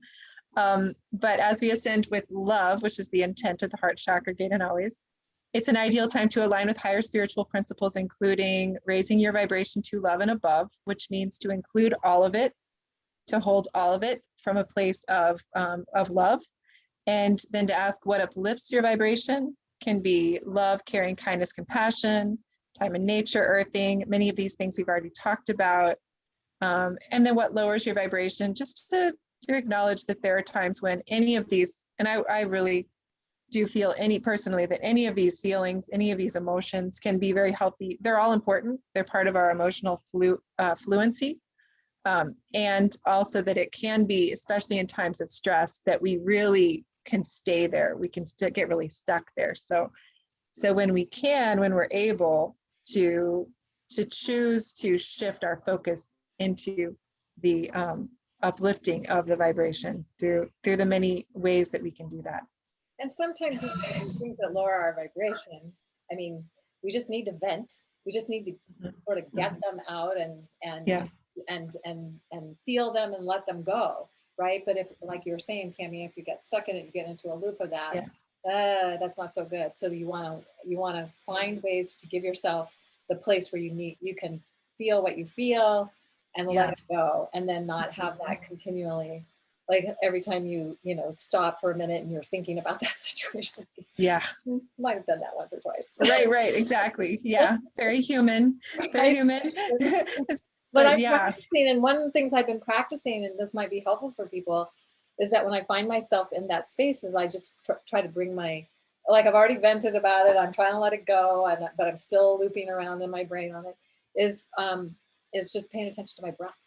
But as we ascend with love, which is the intent of the heart chakra gate and always, it's an ideal time to align with higher spiritual principles, including raising your vibration to love and above, which means to include all of it, to hold all of it from a place of love, and then to ask what uplifts your vibration. Can be love, caring, kindness, compassion, time in nature, earthing, many of these things we've already talked about. And then what lowers your vibration, just to acknowledge that there are times when any of these, and I really do feel personally that any of these feelings, any of these emotions can be very healthy. They're all important. They're part of our emotional fluency. And also that it can be, especially in times of stress, that we really can stay there. We can still get really stuck there. So when we're able to choose to shift our focus into the uplifting of the vibration through the many ways that we can do that. And sometimes things that lower our vibration, we just need to vent. We just need to sort of get them out and feel them and let them go. Right. But if, like you were saying, Tammy, if you get stuck in it, you get into a loop of that, that's not so good. So you want to find ways to give yourself the place where you can feel what you feel and let it go, and then not have that continually, like every time you stop for a minute and you're thinking about that situation. Might have done that once or twice. Right, exactly. Yeah, very human. Human. But I'm practicing, and one of the things I've been practicing, and this might be helpful for people, is that when I find myself in that space, is I just try to bring like I've already vented about it, I'm trying to let it go, but I'm still looping around in my brain on it, is just paying attention to my breath.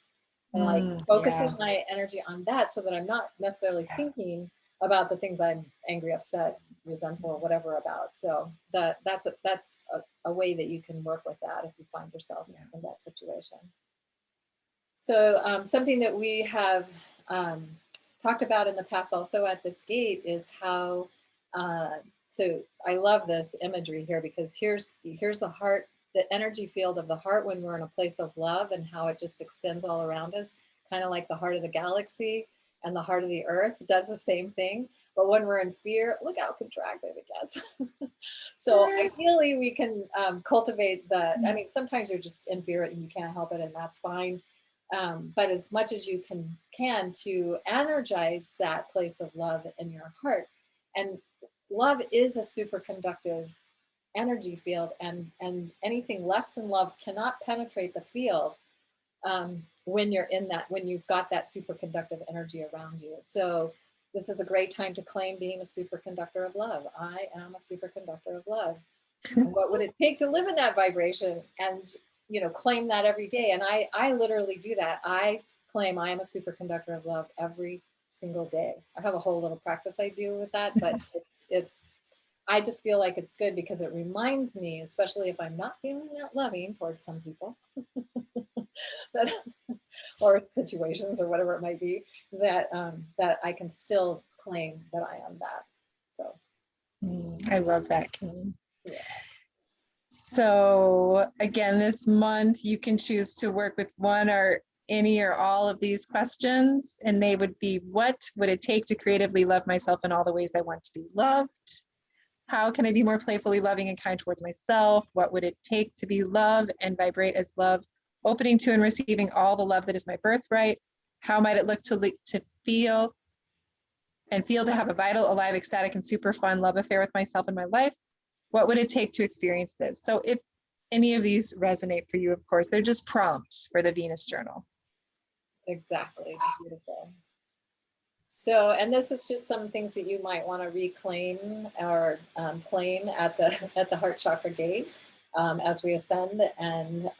And like focusing my energy on that so that I'm not necessarily thinking about the things I'm angry, upset, resentful, or whatever about. So that's a way that you can work with that if you find yourself in that situation. So something that we have talked about in the past also at this gate is how, so I love this imagery here, because here's the heart, the energy field of the heart when we're in a place of love, and how it just extends all around us, kind of like the heart of the galaxy and the heart of the earth. It does the same thing. But when we're in fear, look how contracted it gets. So ideally we can cultivate sometimes you're just in fear and you can't help it, and that's fine. But as much as you can to energize that place of love in your heart. And love is a superconductive energy field, and anything less than love cannot penetrate the field when you've got that superconductive energy around you. So this is a great time to claim being a superconductor of love. I am a superconductor of love. And what would it take to live in that vibration? And claim that every day. And I literally do that. I claim I am a superconductor of love every single day. I have a whole little practice I do with that, but I just feel like it's good because it reminds me, especially if I'm not feeling that loving towards some people or situations or whatever it might be, that I can still claim that I am that. So I love that, Kim. Yeah. So again, this month you can choose to work with one or any or all of these questions, and they would be: what would it take to creatively love myself in all the ways I want to be loved? How can I be more playfully loving and kind towards myself? What would it take to be love and vibrate as love, opening to and receiving all the love that is my birthright? How might it look to feel to have a vital, alive, ecstatic, and super fun love affair with myself and my life? What would it take to experience this? So if any of these resonate for you, of course, they're just prompts for the Venus journal. Exactly. Beautiful. So, and this is just some things that you might want to reclaim or claim at the heart chakra gate as we ascend, and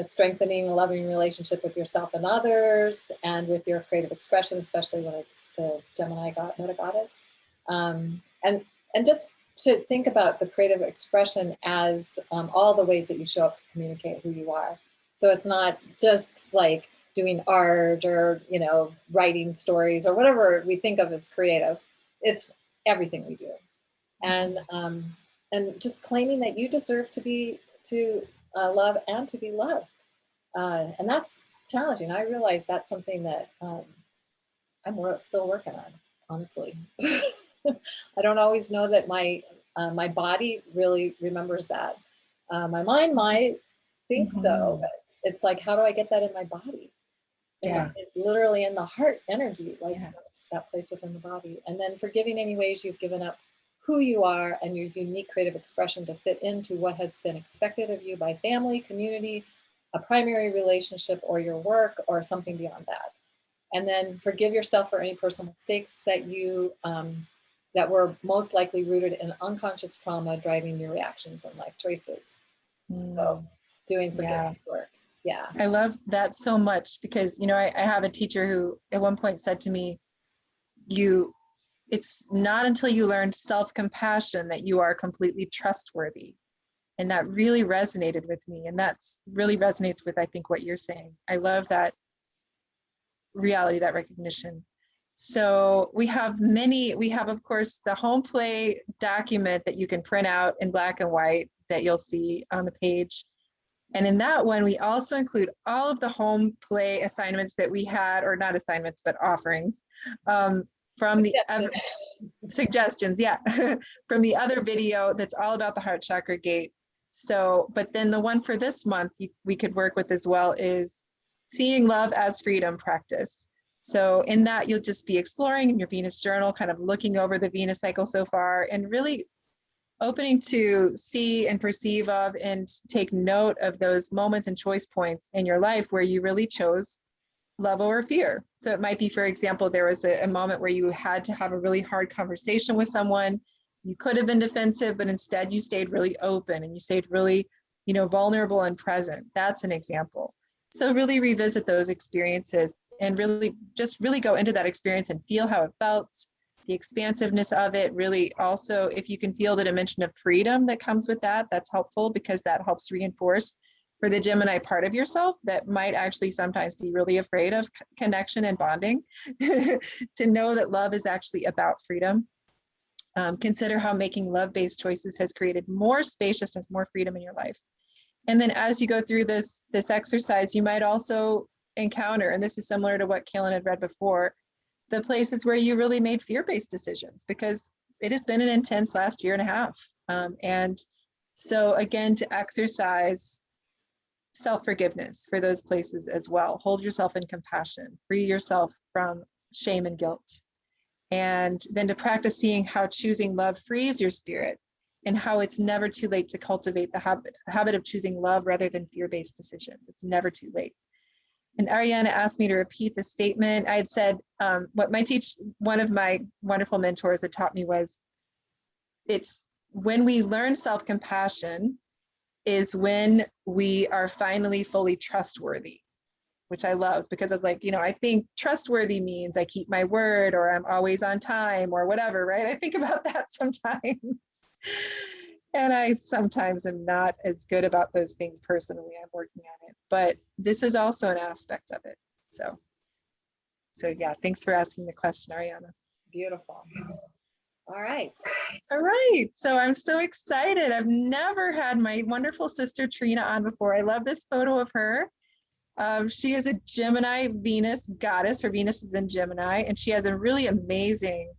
strengthening a loving relationship with yourself and others, and with your creative expression, especially when it's the Gemini meta goddess, and just to think about the creative expression as all the ways that you show up to communicate who you are. So it's not just like doing art or writing stories or whatever we think of as creative. It's everything we do, and just claiming that you deserve to love and to be loved, and that's challenging. I realize that's something that I'm still working on, honestly. I don't always know that my body really remembers that. My mind might think so, but it's like, how do I get that in my body? Literally in the heart energy, like that place within the body. And then forgiving any ways you've given up who you are and your unique creative expression to fit into what has been expected of you by family, community, a primary relationship, or your work, or something beyond that. And then forgive yourself for any personal mistakes that you that were most likely rooted in unconscious trauma driving your reactions and life choices. So doing forgiveness work. Yeah. I love that so much because, I have a teacher who at one point said to me, it's not until you learn self-compassion that you are completely trustworthy. And that really resonated with me. And that's really resonates with, I think, what you're saying. I love that reality, that recognition. So we have, of course, the home play document that you can print out in black and white that you'll see on the page. And in that one, we also include all of the home play assignments that we had, or not assignments, but offerings from the other suggestions, from the other video that's all about the heart chakra gate. So, but then the one for this month we could work with as well is seeing love as freedom practice. So in that, you'll just be exploring in your Venus journal, kind of looking over the Venus cycle so far, and really opening to see and perceive of and take note of those moments and choice points in your life where you really chose love over fear. So it might be, for example, there was a moment where you had to have a really hard conversation with someone. You could have been defensive, but instead you stayed really open and you stayed really, vulnerable and present. That's an example. So really revisit those experiences and really go into that experience and feel how it felt, the expansiveness of it. Really also, if you can feel the dimension of freedom that comes with that, that's helpful because that helps reinforce for the Gemini part of yourself that might actually sometimes be really afraid of connection and bonding, to know that love is actually about freedom. Consider how making love-based choices has created more spaciousness, more freedom in your life. And then as you go through this exercise, you might also encounter, and this is similar to what Kaylin had read before, the places where you really made fear-based decisions, because it has been an intense last year and a half. And so again, to exercise self-forgiveness for those places as well. Hold yourself in compassion, free yourself from shame and guilt. And then to practice seeing how choosing love frees your spirit and how it's never too late to cultivate the habit of choosing love rather than fear-based decisions. It's never too late. And Ariana asked me to repeat the statement. I had said, one of my wonderful mentors had taught me was, it's when we learn self-compassion is when we are finally fully trustworthy, which I love, because I was like, I think trustworthy means I keep my word or I'm always on time or whatever, right? I think about that sometimes. And I sometimes am not as good about those things personally. I'm working on it, but this is also an aspect of it. So yeah, thanks for asking the question, Ariana. Beautiful. All right. So I'm so excited. I've never had my wonderful sister Trina on before. I love this photo of her. She is a Gemini Venus goddess. Her Venus is in Gemini, and she has a really amazing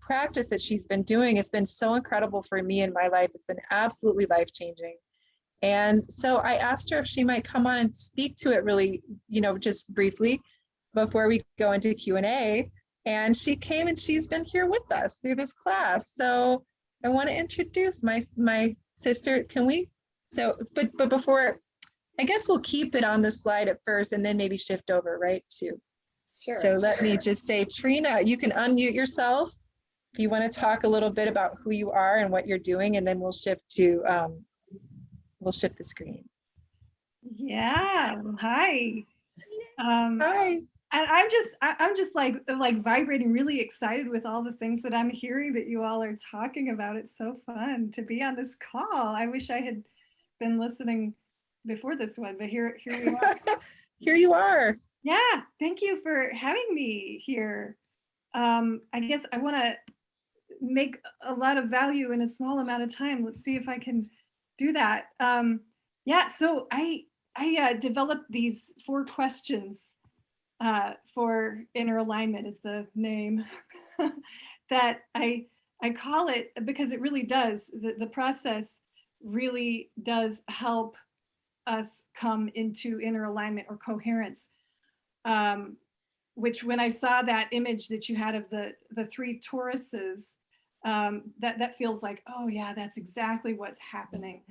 practice that she's been doing, it's been so incredible for me in my life. It's been absolutely life-changing. And so I asked her if she might come on and speak to it really, just briefly before we go into Q&A. And she came and she's been here with us through this class. So I want to introduce my sister. Can we? So, but before, I guess we'll keep it on the slide at first and then maybe shift over, right? Sure. So let me just say, Trina, you can unmute yourself if you want to talk a little bit about who you are and what you're doing, and then we'll shift the screen. Yeah. Hi. Hi. And I'm just like vibrating, really excited with all the things that I'm hearing that you all are talking about. It's so fun to be on this call. I wish I had been listening before this one, but here we are. Here you are. Yeah. Thank you for having me here. I guess I want to make a lot of value in a small amount of time. Let's see if I can do that. Yeah. So I developed these 4 questions for inner alignment is the name that I call it, because it really does. The process really does help us come into inner alignment or coherence. Which when I saw that image that you had of the 3 Tauruses, that feels like, oh yeah, that's exactly what's happening.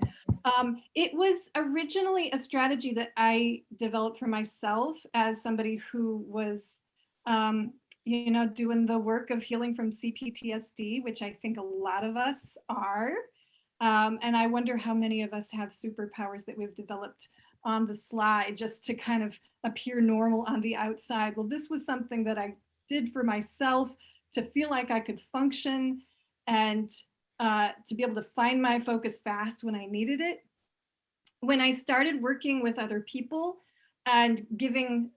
It was originally a strategy that I developed for myself as somebody who was, doing the work of healing from CPTSD, which I think a lot of us are. And I wonder how many of us have superpowers that we've developed on the slide just to kind of appear normal on the outside. Well, this was something that I did for myself to feel like I could function and to be able to find my focus fast when I needed it. When I started working with other people and guiding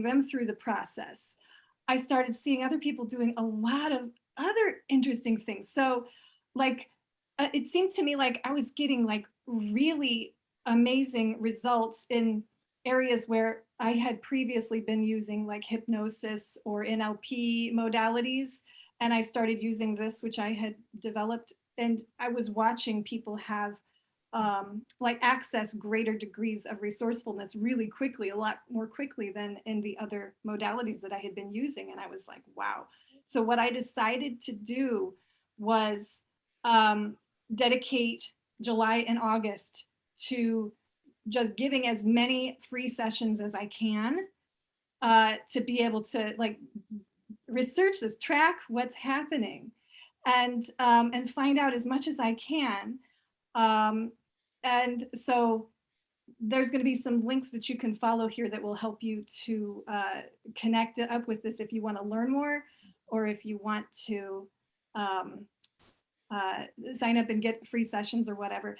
them through the process, I started seeing other people doing a lot of other interesting things. So it seemed to me like I was getting like really amazing results in areas where I had previously been using like hypnosis or NLP modalities. And I started using this, which I had developed, and I was watching people have access greater degrees of resourcefulness really quickly, a lot more quickly than in the other modalities that I had been using. And I was like, wow. So what I decided to do was dedicate July and August to just giving as many free sessions as I can to be able to research this, track what's happening, and find out as much as I can. And so there's going to be some links that you can follow here that will help you to connect up with this if you want to learn more, or if you want to sign up and get free sessions or whatever.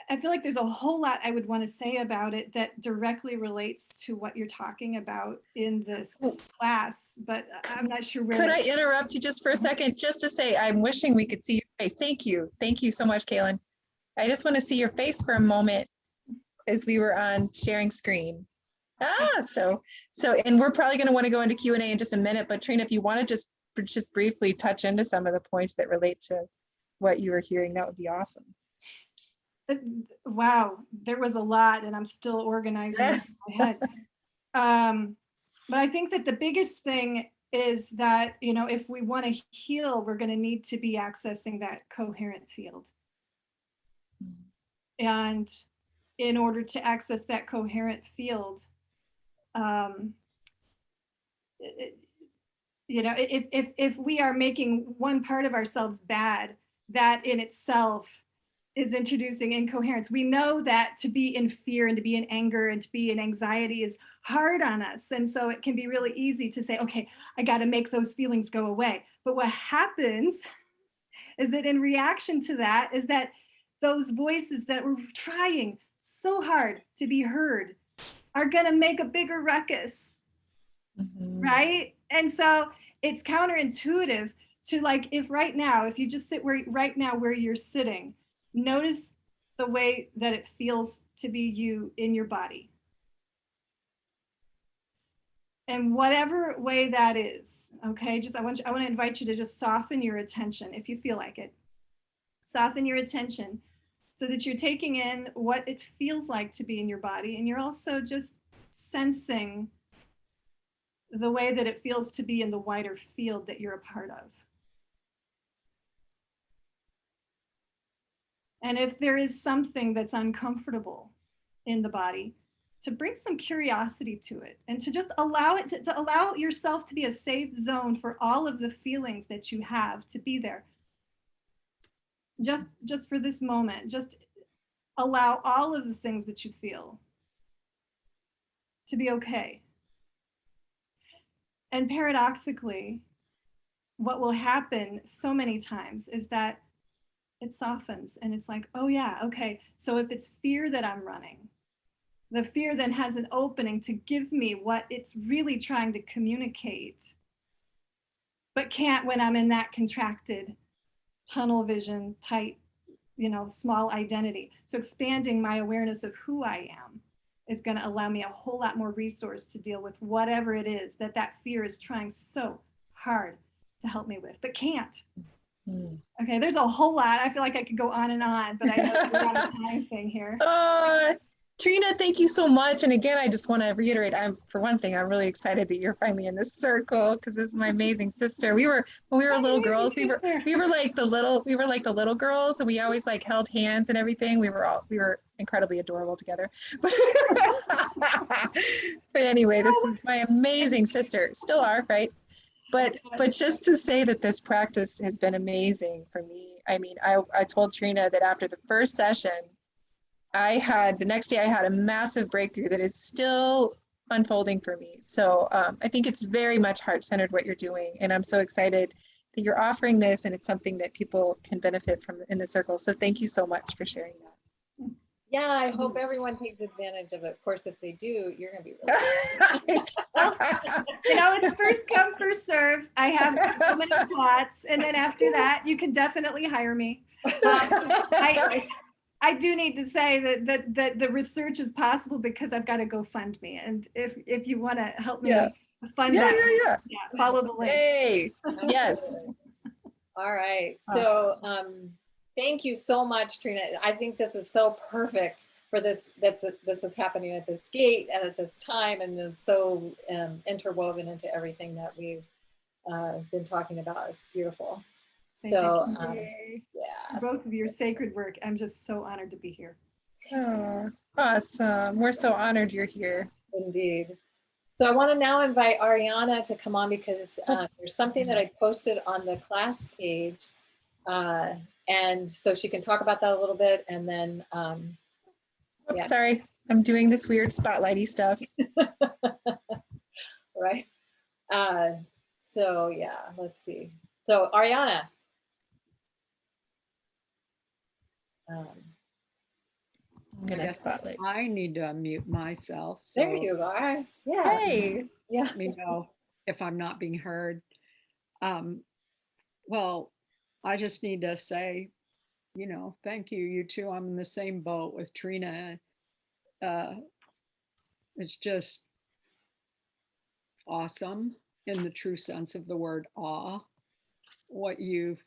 I feel like there's a whole lot I would want to say about it that directly relates to what you're talking about in this class, but I'm not sure where. Could I interrupt you just for a second, just to say, I'm wishing we could see your face. Thank you. Thank you so much, Kaylin. I just want to see your face for a moment as we were on sharing screen. So, and we're probably going to want to go into Q&A in just a minute, but Trina, if you want to just briefly touch into some of the points that relate to what you were hearing, that would be awesome. Wow, there was a lot, and I'm still organizing in my head. But I think that the biggest thing is that, if we want to heal, we're going to need to be accessing that coherent field. And in order to access that coherent field, if we are making one part of ourselves bad, that in itself is introducing incoherence. We know that to be in fear and to be in anger and to be in anxiety is hard on us. And so it can be really easy to say, okay, I got to make those feelings go away. But what happens is that in reaction to that is that those voices that were trying so hard to be heard are going to make a bigger ruckus, right? And so it's counterintuitive to if you just sit right now where you're sitting, notice the way that it feels to be you in your body. And whatever way that is, okay, I want to invite you to just soften your attention if you feel like it. Soften your attention so that you're taking in what it feels like to be in your body, and you're also just sensing the way that it feels to be in the wider field that you're a part of. And if there is something that's uncomfortable in the body, to bring some curiosity to it and to just allow it to allow yourself to be a safe zone for all of the feelings that you have to be there. Just for this moment, just allow all of the things that you feel to be okay. And paradoxically, what will happen so many times is that it softens and it's like, oh yeah, okay. So if it's fear that I'm running, the fear then has an opening to give me what it's really trying to communicate, but can't when I'm in that contracted tunnel vision, tight, small identity. So expanding my awareness of who I am is going to allow me a whole lot more resource to deal with whatever it is that fear is trying so hard to help me with, but can't. Okay, there's a whole lot. I feel like I could go on and on, but I know we're on a time thing here. Trina, thank you so much. And again, I just want to reiterate, for one thing, I'm really excited that you're finally in this circle because this is my amazing sister. When we were little girls, we were like the little girls, and we always like held hands and everything. We were incredibly adorable together. But anyway, this is my amazing sister. Still are, right? But just to say that this practice has been amazing for me. I mean, I told Trina that after the first session, the next day I had a massive breakthrough that is still unfolding for me. So I think it's very much heart-centered what you're doing. And I'm so excited that you're offering this, and it's something that people can benefit from in the circle. So thank you so much for sharing that. Yeah, I hope everyone takes advantage of it. Of course, if they do, you're going to be really well, it's first come, first serve. I have so many slots. And then after that, you can definitely hire me. I do need to say that the research is possible because I've got a GoFundMe. And if you want to help me fund that, follow the link. Hey, yes. All right. So thank you so much, Trina. I think this is so perfect for this, that this is happening at this gate and at this time, and is so interwoven into everything that we've been talking about. It's beautiful. So yeah, both of your sacred work. I'm just so honored to be here. Oh, awesome. We're so honored you're here. Indeed. So I want to now invite Ariana to come on because there's something that I posted on the class page. And so she can talk about that a little bit, and then sorry, I'm doing this weird spotlighty stuff. Right. So yeah, let's see. So Ariana. I'm gonna spotlight. I need to unmute myself. So there you are. Yeah. Hey. Yeah. Let me know if I'm not being heard. Well, I just need to say, thank you. You two. I'm in the same boat with Trina. It's just awesome in the true sense of the word awe, what you've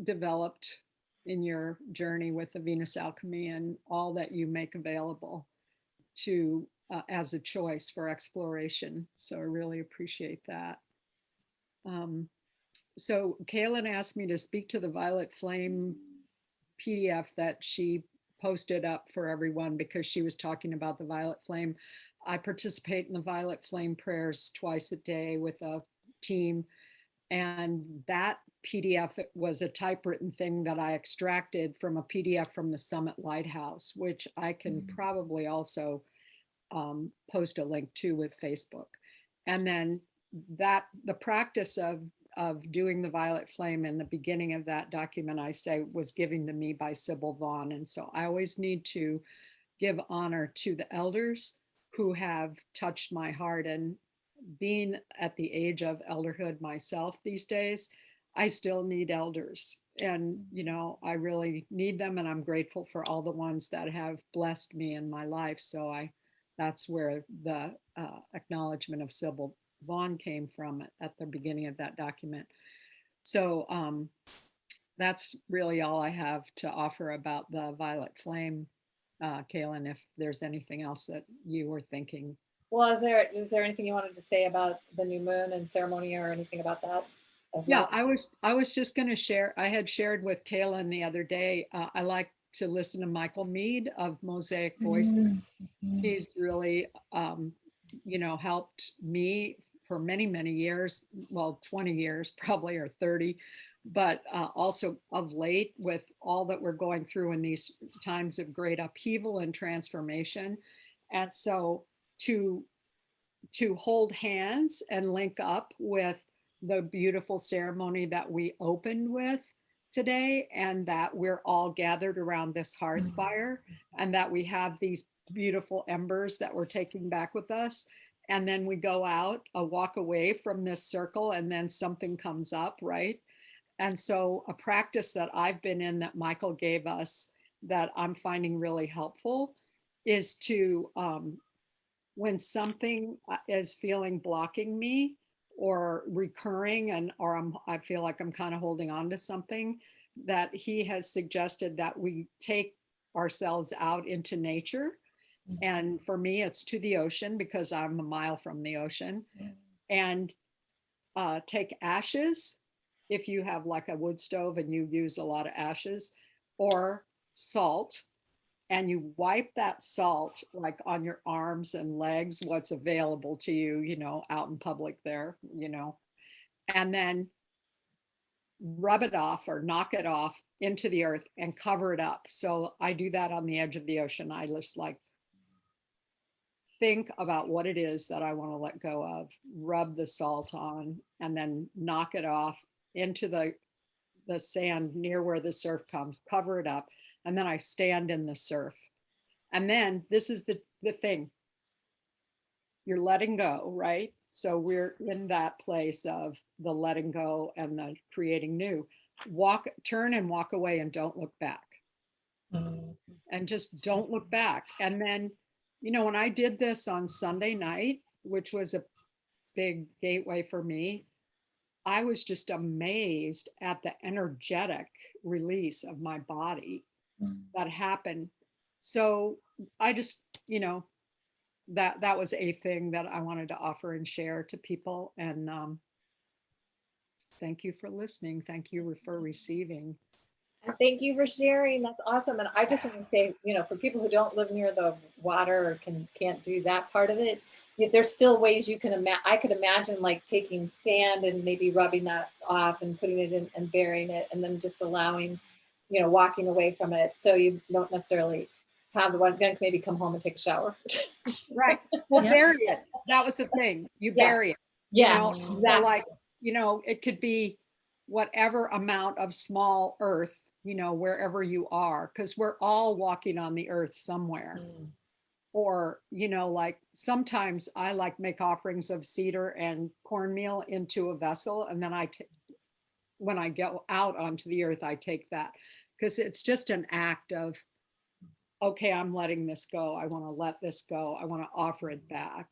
developed in your journey with the Venus alchemy and all that you make available to as a choice for exploration. So I really appreciate that. So Kaylin asked me to speak to the Violet Flame PDF that she posted up for everyone because she was talking about the Violet Flame. I participate in the Violet Flame prayers twice a day with a team, and that PDF was a typewritten thing that I extracted from a PDF from the Summit Lighthouse, which I can probably also post a link to with Facebook. And then the practice of doing the Violet Flame in the beginning of that document, I say, was given to me by Sybil Vaughn. And so I always need to give honor to the elders who have touched my heart. And being at the age of elderhood myself these days, I still need elders. And, I really need them. And I'm grateful for all the ones that have blessed me in my life. So I that's where the acknowledgement of Sybil Vaughan came from at the beginning of that document. So that's really all I have to offer about the violet flame, Kaylin, if there's anything else that you were thinking. Well, is there anything you wanted to say about the new moon and ceremony or anything about that as well? Yeah, I was just going to share. I had shared with Kaylin the other day. I like to listen to Michael Mead of Mosaic Voices. He's really, you know, helped me for many, many years. Well, 20 years probably, or 30, but also of late with all that we're going through in these times of great upheaval and transformation. And so to hold hands and link up with the beautiful ceremony that we opened with today, and that we're all gathered around this hearth fire, and that we have these beautiful embers that we're taking back with us. And then we go out, walk away from this circle, and then something comes up, right? And so a practice that I've been in that Michael gave us that I'm finding really helpful is to, when something is feeling blocking me or recurring, and I feel like I'm kind of holding on to something, that he has suggested that we take ourselves out into nature. And for me, it's to the ocean because I'm a mile from the ocean. And take ashes, if you have like a wood stove and you use a lot of ashes, or salt, and you wipe that salt like on your arms and legs, what's available to you, you know, out in public there, you know, and then rub it off or knock it off into the earth and cover it up. So I do that on the edge of the ocean. I just like think about what it is that I want to let go of, rub the salt on, and then knock it off into the sand near where the surf comes, cover it up, and then I stand in the surf. And then this is the thing. You're letting go, right? So we're in that place of the letting go and the creating new. Turn and walk away and don't look back. And just don't look back. And then, you know, when I did this on Sunday night, which was a big gateway for me, I was just amazed at the energetic release of my body that happened. So I just, you know, that was a thing that I wanted to offer and share to people. And thank you for listening. Thank you for receiving. Thank you for sharing. That's awesome. And I just want to say, you know, for people who don't live near the water or can't do that part of it, there's still ways you can imagine. I could imagine like taking sand and maybe rubbing that off and putting it in and burying it, and then just allowing, you know, walking away from it. So you don't necessarily have the one, then maybe come home and take a shower. Right. Well, bury it. That was the thing. You bury it. Yeah. You know? Exactly. So like, you know, it could be whatever amount of small earth, you know, wherever you are, because we're all walking on the earth somewhere. Or, you know, like sometimes I like make offerings of cedar and cornmeal into a vessel. And then when I go out onto the earth, I take that, because it's just an act of, okay, I'm letting this go. I want to let this go. I want to offer it back.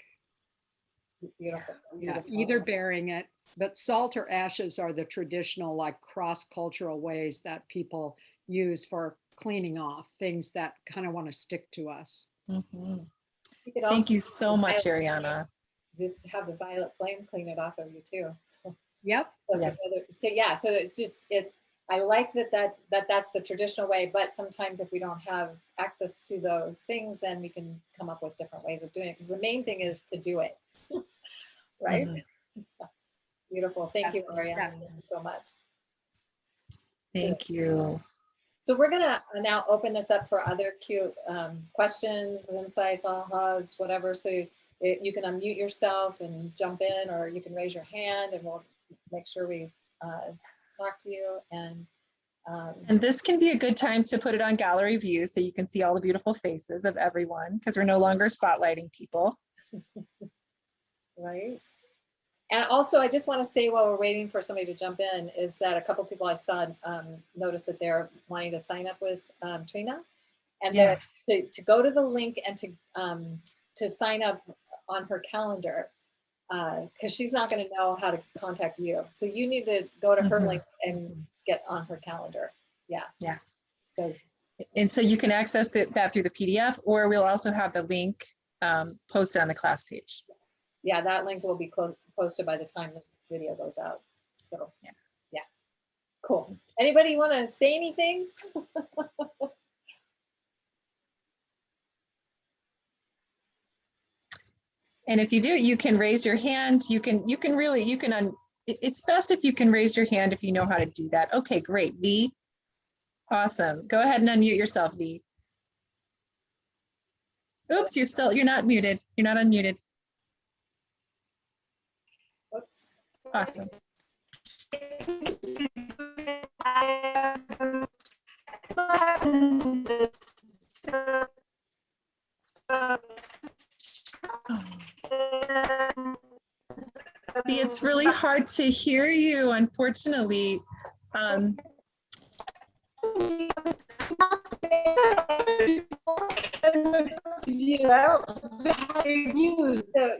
Beautiful. Yeah, either burying it, but salt or ashes are the traditional like cross-cultural ways that people use for cleaning off things that kind of want to stick to us. Thank you so much, Ariana. Just have the violet flame clean it off of you too. So, yep. So it's just I like that's the traditional way, but sometimes if we don't have access to those things, then we can come up with different ways of doing it, because the main thing is to do it. Right? Beautiful. Thank you, Ariana. Thank you so much. Thank you. So we're gonna now open this up for other cute questions, insights, ahas, whatever. So you can unmute yourself and jump in, or you can raise your hand and we'll make sure we talk to you. And this can be a good time to put it on gallery view so you can see all the beautiful faces of everyone, because we're no longer spotlighting people. Right. And also, I just want to say while we're waiting for somebody to jump in, is that a couple of people I saw noticed that they're wanting to sign up with Trina, and to go to the link and to to sign up on her calendar, because she's not going to know how to contact you. So you need to go to her link and get on her calendar. Yeah. Yeah. So, And so you can access that through the PDF, or we'll also have the link posted on the class page. yeah, that link will be posted by the time the video goes out. So yeah. Cool. Anybody want to say anything? And if you do, you can raise your hand. It's best if you can raise your hand if you know how to do that. Okay, great. V. Awesome. Go ahead and unmute yourself, V. Oops, you're not muted. You're not unmuted. Whoops. Awesome. It's really hard to hear you, unfortunately. So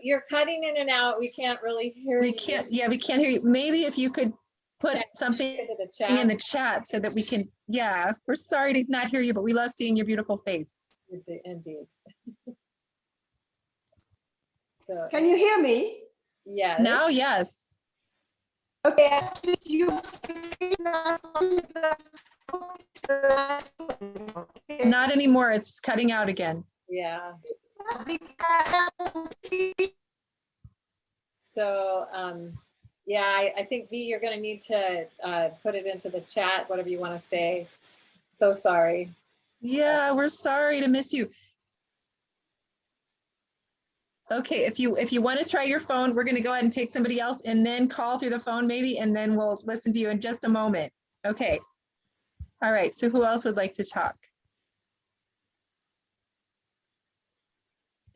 you're cutting in and out. We can't really hear you. We can't hear you. Maybe if you could put something into the in chat. the chat so that we can, we're sorry to not hear you, but we love seeing your beautiful face. Indeed. So Can you hear me? yes. Now, yes. Okay. Not anymore. It's cutting out again. Yeah. So yeah, I think V, you're going to need to put it into the chat, whatever you want to say. So sorry. Yeah, we're sorry to miss you. Okay, if you want to try your phone, we're going to go ahead and take somebody else and then call through the phone maybe, and then we'll listen to you in just a moment. Okay. All right, so who else would like to talk?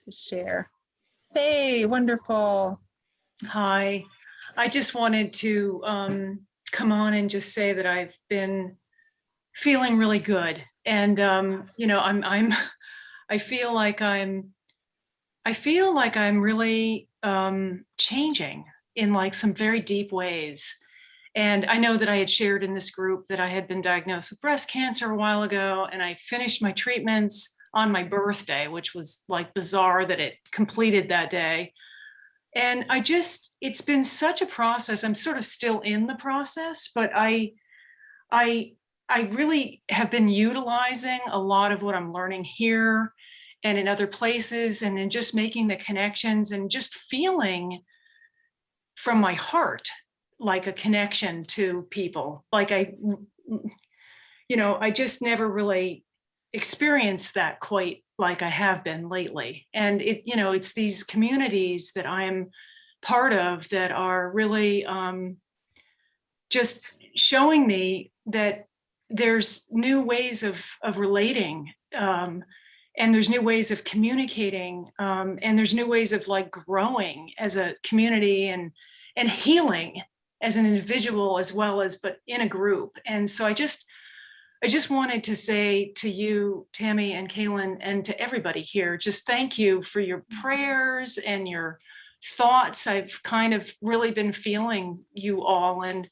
To share. Hey, wonderful. Hi, I just wanted to come on and just say that I've been feeling really good, and you know, I feel like I'm really changing in like some very deep ways. And I know that I had shared in this group that I had been diagnosed with breast cancer a while ago, and I finished my treatments on my birthday, which was like bizarre that it completed that day. And it's been such a process. I'm sort of still in the process, but I really have been utilizing a lot of what I'm learning here and in other places, and then just making the connections and just feeling from my heart like a connection to people. Like I just never really experienced that quite like I have been lately. And it's these communities that I'm part of that are really just showing me that there's new ways of relating, and there's new ways of communicating, and there's new ways of like growing as a community and healing as an individual as well as, but in a group. And so I just wanted to say to you, Tammy and Kaylin, and to everybody here, just thank you for your prayers and your thoughts. I've kind of really been feeling you all, and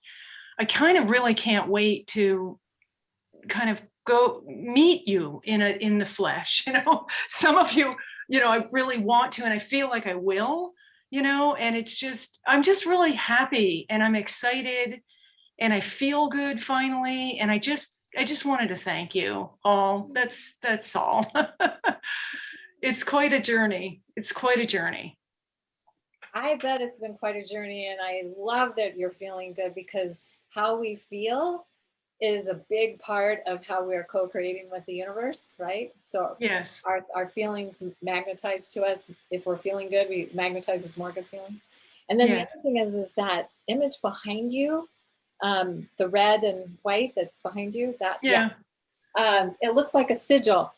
I kind of really can't wait to kind of go meet you in the flesh. Some of you, I really want to, and I feel like I will, and I'm just really happy, and I'm excited, and I feel good finally. And I just wanted to thank you all. That's all. It's quite a journey. It's quite a journey. I bet it's been quite a journey, and I love that you're feeling good, because how we feel is a big part of how we're co-creating with the universe, right? So yes, our feelings magnetize to us. If we're feeling good, we magnetize as more good feeling. And then yes. The other thing is that image behind you, the red and white that's behind you, that it looks like a sigil.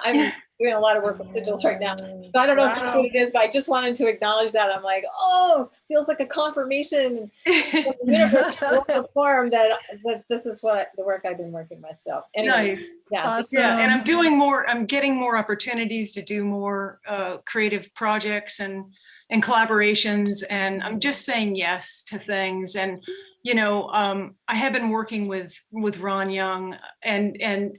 I mean, doing a lot of work with sigils right now. So I don't know if that's what it is, but I just wanted to acknowledge that. I'm like, oh, feels like a confirmation from the universe in a form that this is what the work I've been working myself. Anyway, Nice. yeah. Awesome. Yeah, and I'm getting more opportunities to do more creative projects and collaborations, and I'm just saying yes to things. And I have been working with Ron Young, and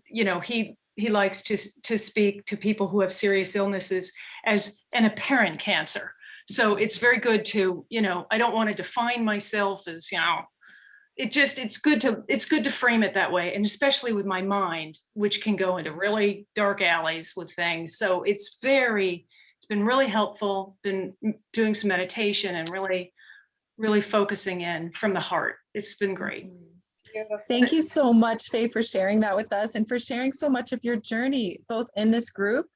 he likes to speak to people who have serious illnesses as an apparent cancer. So it's very good to, I don't want to define myself as, it's good to frame it that way. And especially with my mind, which can go into really dark alleys with things. So it's been really helpful, been doing some meditation and really, really focusing in from the heart. It's been great. Thank you so much, Faye, for sharing that with us and for sharing so much of your journey, both in this group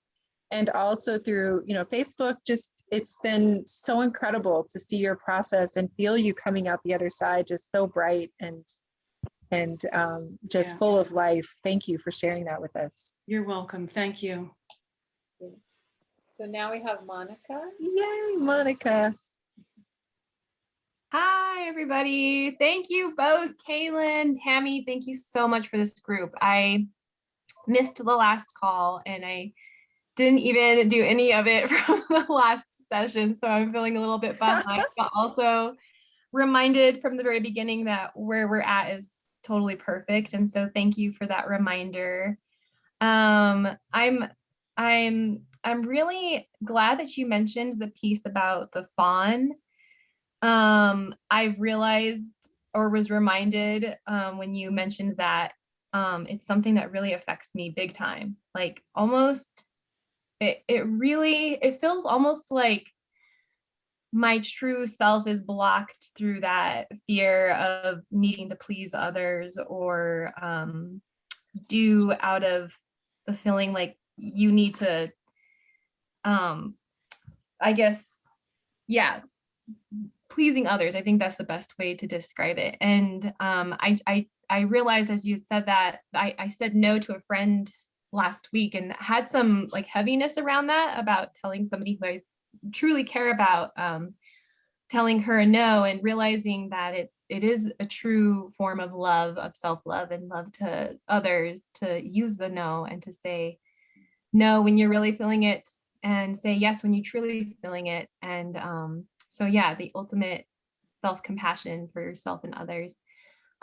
and also through, Facebook. Just, it's been so incredible to see your process and feel you coming out the other side, just so bright and just full of life. Thank you for sharing that with us. You're welcome. Thank you. Thanks. So now we have Monica. Yay, Monica. Hi, everybody. Thank you both, Kaylin, Tammy. Thank you so much for this group. I missed the last call and I didn't even do any of it from the last session. So I'm feeling a little bit behind, but also reminded from the very beginning that where we're at is totally perfect. And so thank you for that reminder. I'm really glad that you mentioned the piece about the fawn. I've realized or was reminded when you mentioned that it's something that really affects me big time. Like almost, it feels almost like my true self is blocked through that fear of needing to please others or do out of the feeling like you need to, I guess, pleasing others. I think that's the best way to describe it. And I realized as you said that, I said no to a friend last week and had some like heaviness around that, about telling somebody who I truly care about, telling her a no, and realizing that it is a true form of love, of self-love and love to others, to use the no and to say no when you're really feeling it and say yes when you're truly feeling it. And so yeah, the ultimate self-compassion for yourself and others.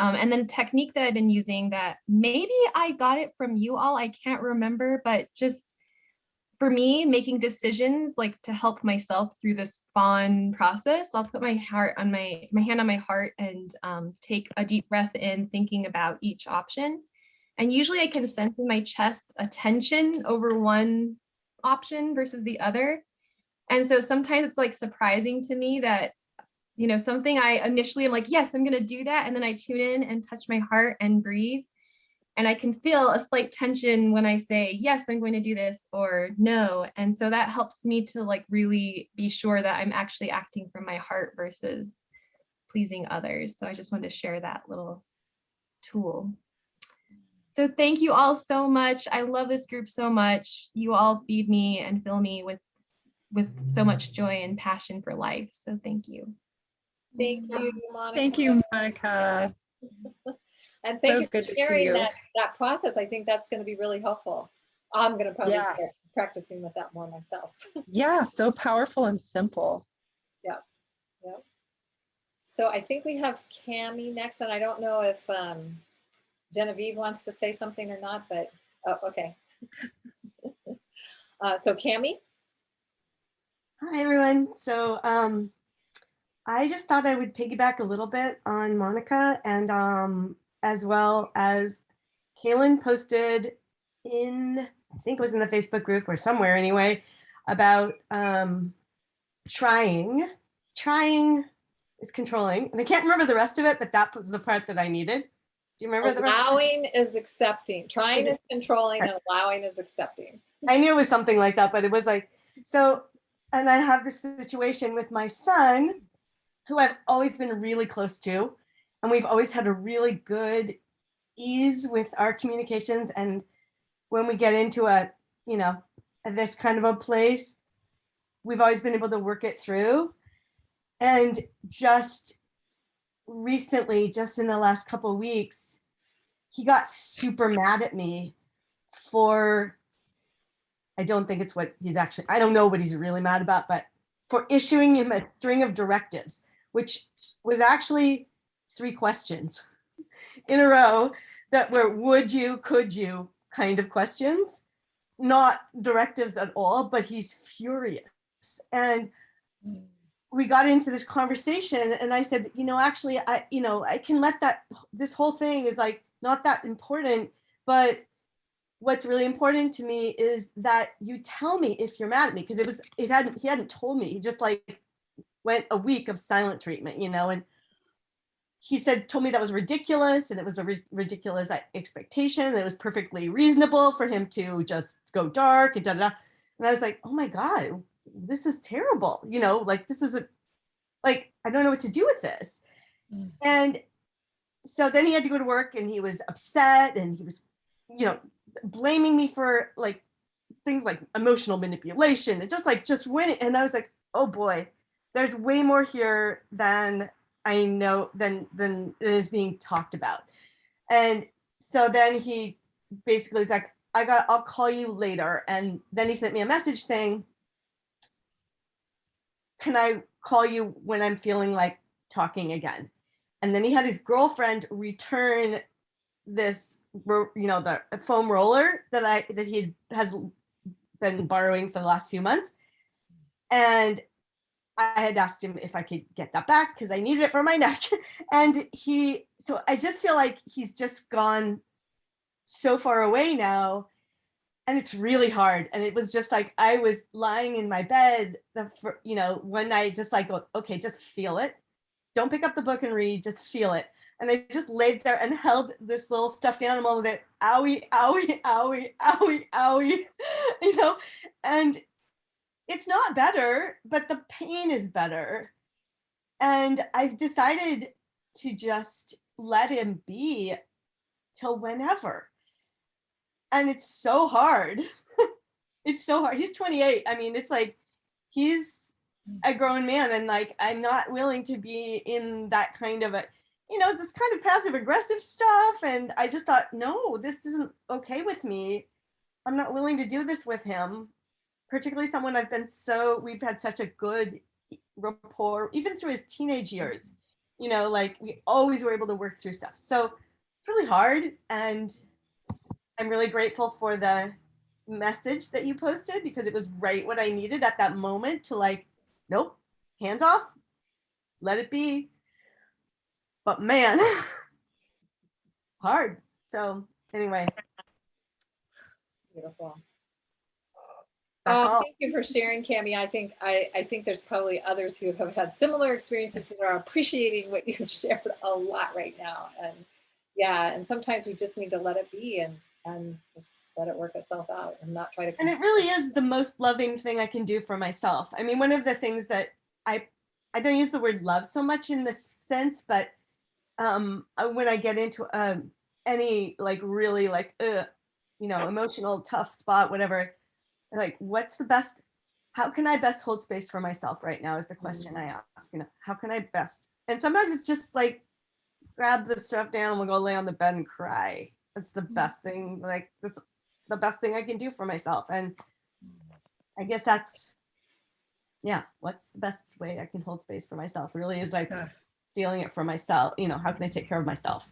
And then technique that I've been using that maybe I got it from you all, I can't remember, but just for me, making decisions like to help myself through this fawn process, I'll put my hand on my heart and take a deep breath in, thinking about each option. And usually I can sense in my chest a tension over one option versus the other. And so sometimes it's like surprising to me that, something I initially am like, yes, I'm going to do that. And then I tune in and touch my heart and breathe. And I can feel a slight tension when I say, yes, I'm going to do this, or no. And so that helps me to like really be sure that I'm actually acting from my heart versus pleasing others. So I just wanted to share that little tool. So thank you all so much. I love this group so much. You all feed me and fill me with so much joy and passion for life. So thank you. Thank you, Monica. Thank you, Monica. And thank So you good for to see sharing you. that process. I think that's going to be really helpful. I'm going to probably Yeah. start practicing with that more myself. Yeah, so powerful and simple. Yep. So I think we have Cami next, and I don't know if Genevieve wants to say something or not, but okay. So Cami. Hi, everyone. So I just thought I would piggyback a little bit on Monica, and as well as Kaylin posted in, I think it was in the Facebook group or somewhere anyway, about trying is controlling. And I can't remember the rest of it, but that was the part that I needed. Do you remember the rest of it? Allowing is accepting. Trying is controlling, and allowing is accepting. I knew it was something like that, but it was like, so, and I have this situation with my son, who I've always been really close to, and we've always had a really good ease with our communications. And when we get into a this kind of a place. We've always been able to work it through. And just recently, just in the last couple of weeks, he got super mad at me for, I don't think it's what he's actually, I don't know what he's really mad about, but for issuing him a string of directives, which was actually 3 questions in a row that were would you, could you kind of questions, not directives at all, but he's furious. And we got into this conversation and I said, actually, I can let that, this whole thing is like not that important, but what's really important to me is that you tell me if you're mad at me, because he hadn't told me. He just like went a week of silent treatment, and he told me that was ridiculous, and it was a ridiculous expectation, and it was perfectly reasonable for him to just go dark and da-da-da. And I was like, oh my God, this is terrible. Like this is I don't know what to do with this. And so then he had to go to work and he was upset and he was, blaming me for like things like emotional manipulation and just winning. And I was like, oh boy, there's way more here than I know than is being talked about. And so then he basically was like, I'll call you later. And then he sent me a message saying, can I call you when I'm feeling like talking again? And then he had his girlfriend return this, the foam roller that he has been borrowing for the last few months. And I had asked him if I could get that back because I needed it for my neck. And so I just feel like he's just gone so far away now. And it's really hard. And it was just like, I was lying in my bed, one night, just like, okay, just feel it. Don't pick up the book and read, just feel it. And I just laid there and held this little stuffed animal with it, owie, owie, owie, owie, owie, and it's not better, but the pain is better. And I've decided to just let him be till whenever. And it's so hard. It's so hard. He's 28. I mean, it's like, he's a grown man and like, I'm not willing to be in that kind of this kind of passive aggressive stuff. And I just thought, no, this isn't okay with me. I'm not willing to do this with him, particularly someone we've had such a good rapport, even through his teenage years, like we always were able to work through stuff. So it's really hard. And I'm really grateful for the message that you posted because it was right what I needed at that moment to like, nope, hands off, let it be. But man, hard. So anyway. Beautiful. That's all. Thank you for sharing, Cami. I think there's probably others who have had similar experiences that are appreciating what you've shared a lot right now. And yeah, and sometimes we just need to let it be and just let it work itself out and not try to. And it really is the most loving thing I can do for myself. I mean, one of the things that I don't use the word love so much in this sense, but when I get into any like really like emotional tough spot, whatever, like what's the best, how can I best hold space for myself right now is the question I ask. How can I best? And sometimes it's just like grab the stuffed animal, go lay on the bed and cry. That's the best thing. Like that's the best thing I can do for myself. And I guess that's, what's the best way I can hold space for myself really is like feeling it for myself. How can I take care of myself?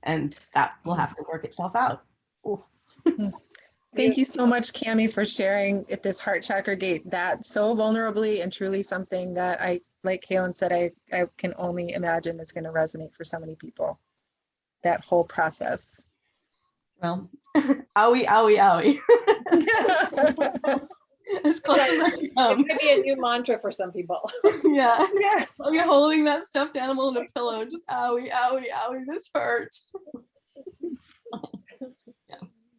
And that will have to work itself out. Thank you so much, Cami, for sharing at this heart chakra gate that so vulnerably and truly something that I, like Kaylin said, I can only imagine is going to resonate for so many people. That whole process. Well, owie, owie, owie. As close as I can come. It could be a new mantra for some people. Yeah. You're holding that stuffed animal in a pillow, just owie, owie, owie, this hurts.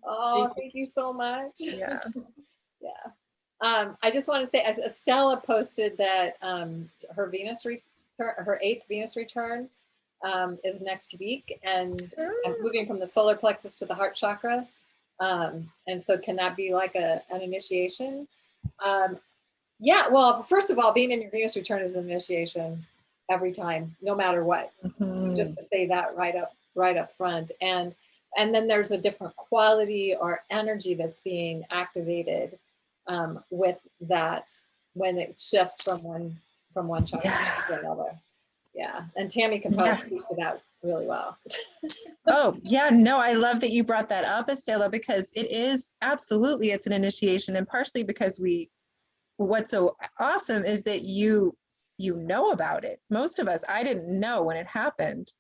Oh, thank you so much. Yeah. I just want to say, Estella posted that her Venus her 8th Venus return is next week, and I'm moving from the solar plexus to the heart chakra. And so can that be like an initiation? Yeah, well, first of all, being in your Venus return is an initiation every time, no matter what. Just to say that right up front. And then there's a different quality or energy that's being activated with that when it shifts from one chakra to another. Yeah, and Tammy can probably speak to that really well. Oh, yeah, no, I love that you brought that up, Estela, because it is absolutely, it's an initiation, and partially because what's so awesome is that you know about it. Most of us, I didn't know when it happened,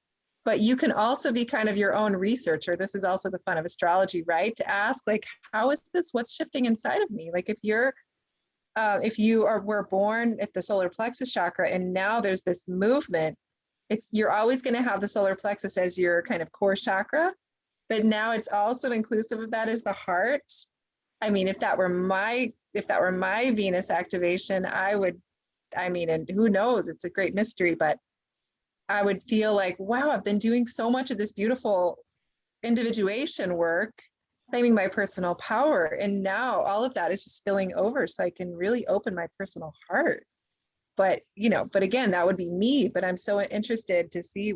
but you can also be kind of your own researcher. This is also the fun of astrology, right? To ask, like, how is this, what's shifting inside of me? Like, if you were born at the solar plexus chakra and now there's this movement, you're always going to have the solar plexus as your kind of core chakra, but now it's also inclusive of that as the heart. I mean, if that were my Venus activation, and who knows, it's a great mystery, but I would feel like, wow, I've been doing so much of this beautiful individuation work, claiming my personal power. And now all of that is just spilling over so I can really open my personal heart. But again, that would be me, but I'm so interested to see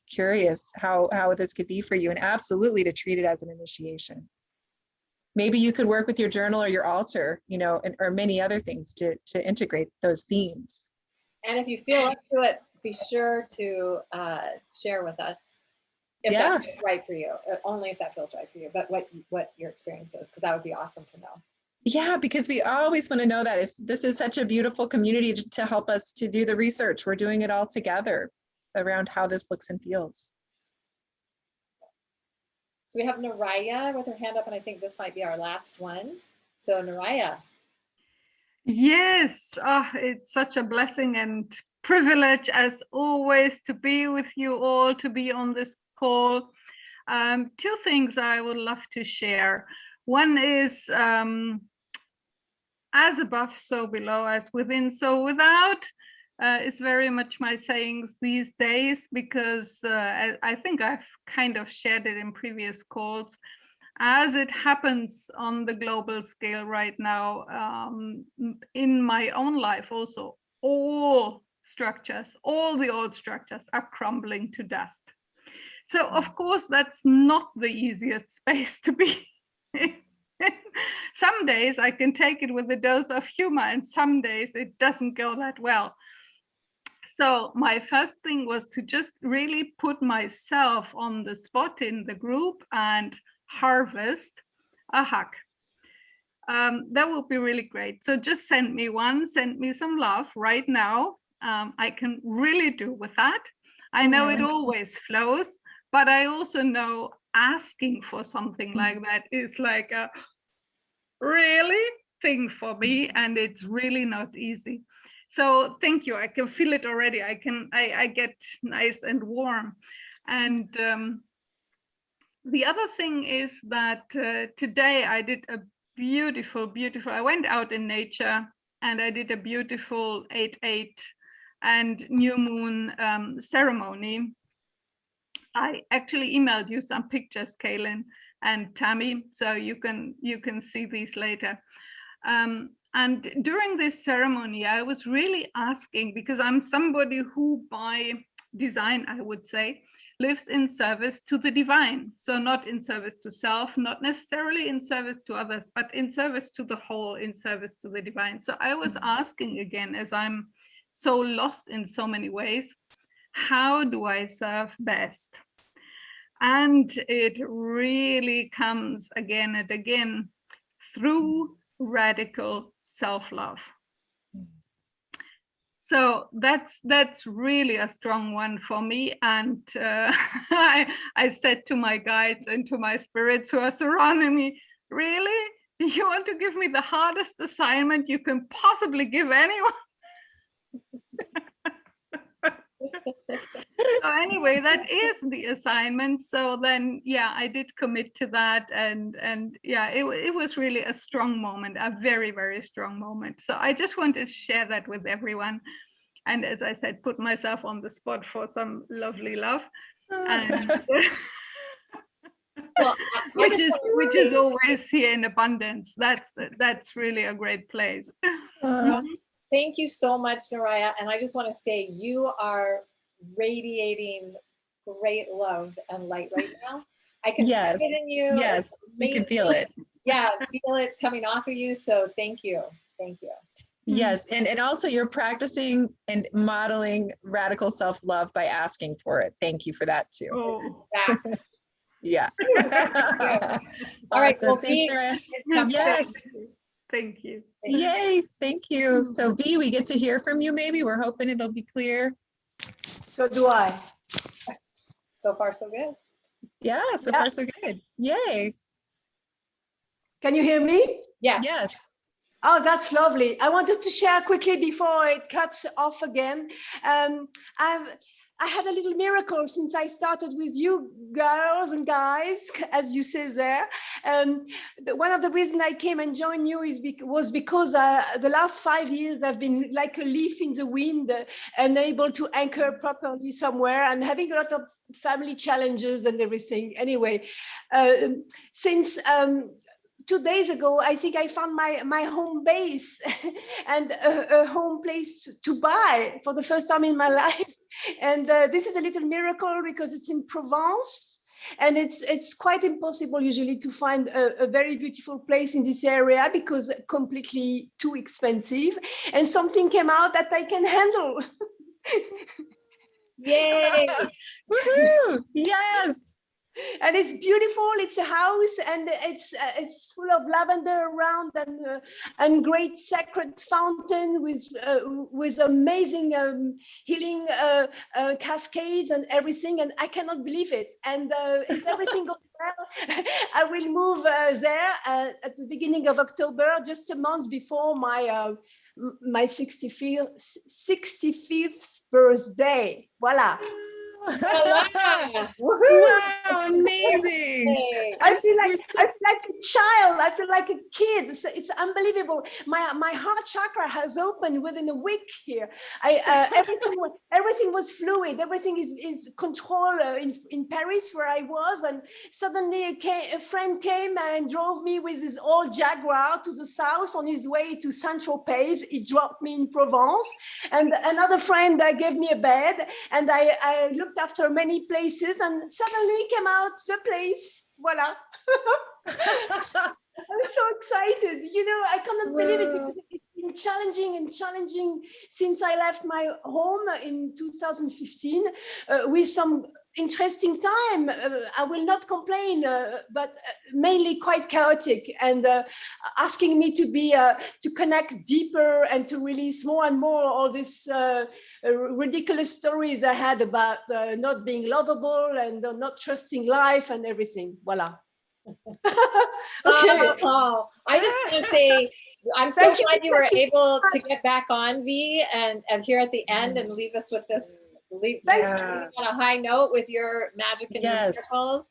curious how this could be for you, and absolutely to treat it as an initiation. Maybe you could work with your journal or your altar, or many other things to integrate those themes. And if you feel up to it, be sure to share with us if that feels right for you. Only if that feels right for you, but what your experience is, because that would be awesome to know. Yeah, because we always want to know that. This is such a beautiful community to help us to do the research. We're doing it all together around how this looks and feels. So we have Naraya with her hand up, and I think this might be our last one. So Naraya. Yes, it's such a blessing and privilege as always to be with you all, to be on this call. Two things I would love to share. One is as above, so below, as within, so without. Is very much my sayings these days, because I think I've kind of shared it in previous calls. As it happens on the global scale right now, in my own life also, all the old structures are crumbling to dust. So of course, that's not the easiest space to be in. Some days I can take it with a dose of humor, and some days it doesn't go that well. So my first thing was to just really put myself on the spot in the group and harvest a hug. That would be really great. So just send me some love right now. I can really do with that. I know it always flows, but I also know asking for something like that is like a really thing for me, and it's really not easy. So thank you. I can feel it already. I get nice and warm. And the other thing is that today I did a beautiful, I went out in nature and I did a beautiful 8/8 and new moon ceremony. I actually emailed you some pictures, Kaylin and Tammy, so you can see these later. And during this ceremony, I was really asking, because I'm somebody who by design, I would say, lives in service to the divine. So not in service to self, not necessarily in service to others, but in service to the whole, in service to the divine. So I was asking again, as I'm so lost in so many ways, how do I serve best? And it really comes again and again through radical self-love. So that's really a strong one for me. And I said to my guides and to my spirits who are surrounding me, really? You want to give me the hardest assignment you can possibly give anyone? So anyway, that is the assignment. So then, yeah, I did commit to that. And yeah, it was really a strong moment, a very, very strong moment. So I just wanted to share that with everyone. And as I said, put myself on the spot for some lovely love. And Well, which is always here in abundance. That's really a great place. thank you so much, Naraya. And I just want to say you are radiating great love and light right now. I can Yes. see it in you. Yes, we can feel it. Yeah, feel it coming off of you. So thank you. Thank you. Yes, and also you're practicing and modeling radical self-love by asking for it. Thank you for that too. Oh. Yeah. All right, Awesome. well, Thanks, Naraya. come back. Yes. Thank you. Yay. Thank you. So B, we get to hear from you maybe. We're hoping it'll be clear. So do I. So far, so good. Yeah, so far so good. Yay. Can you hear me? Yes. Yes. Oh, that's lovely. I wanted to share quickly before it cuts off again. I had a little miracle since I started with you girls and guys, as you say there. One of the reasons I came and joined you was because the last 5 years I've been like a leaf in the wind, unable to anchor properly somewhere and having a lot of family challenges and everything. Anyway, since 2 days ago, I think I found my home base and a home place to buy for the first time in my life. And this is a little miracle because it's in Provence, and it's quite impossible usually to find a very beautiful place in this area because completely too expensive. And something came out that I can handle. Yay! Woohoo! Yes. And it's beautiful. It's a house, and it's full of lavender around, and great sacred fountain with amazing healing cascades and everything. And I cannot believe it. And if everything goes well, I will move there at the beginning of October, just a month before my 65th birthday. Voila. Wow, amazing. I feel like a child. I feel like a kid. It's unbelievable. My heart chakra has opened within a week here. Everything was fluid. Everything is control in Paris where I was, and suddenly a friend came and drove me with his old Jaguar to the south on his way to Saint-Tropez. He dropped me in Provence, and another friend gave me a bed, and I looked after many places, and suddenly came out the place. Voila. I'm so excited. I cannot believe it because it's been challenging since I left my home in 2015 with some interesting time. I will not complain, but mainly quite chaotic, and asking me to connect deeper and to release more and more all these ridiculous stories I had about not being lovable and not trusting life and everything. Voila. Okay. Oh, I just want to say, I'm so glad you were able to get back on, V, and here at the end and leave us with this, on a high note with your magic and your miracles.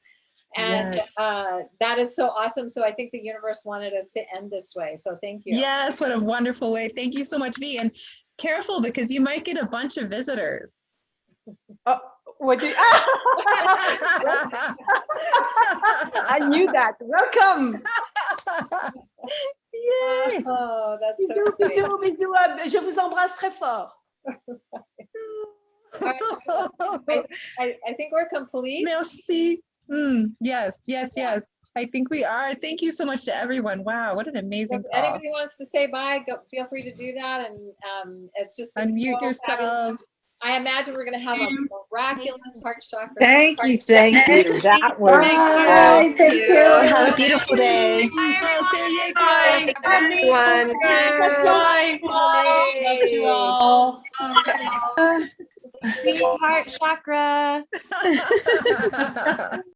And that is so awesome. So I think the universe wanted us to end this way. So thank you. Yes, what a wonderful way. Thank you so much, V. And careful, because you might get a bunch of visitors. What do you, I knew that. Welcome. Yay. Oh, that's so Bisous, great. bisous, bisous. Je vous embrasse très fort. I think we're complete. Merci. Yes. I think we are. Thank you so much to everyone. Wow, what an amazing If call. anybody wants to say bye, feel free to do that. And it's just been Unmute so yourselves. fabulous. I imagine we're going to have a miraculous heart chakra. Thank you. That was Bye. Thank you. Have a beautiful day. Bye, everyone. Bye. Love you all. Heart chakra.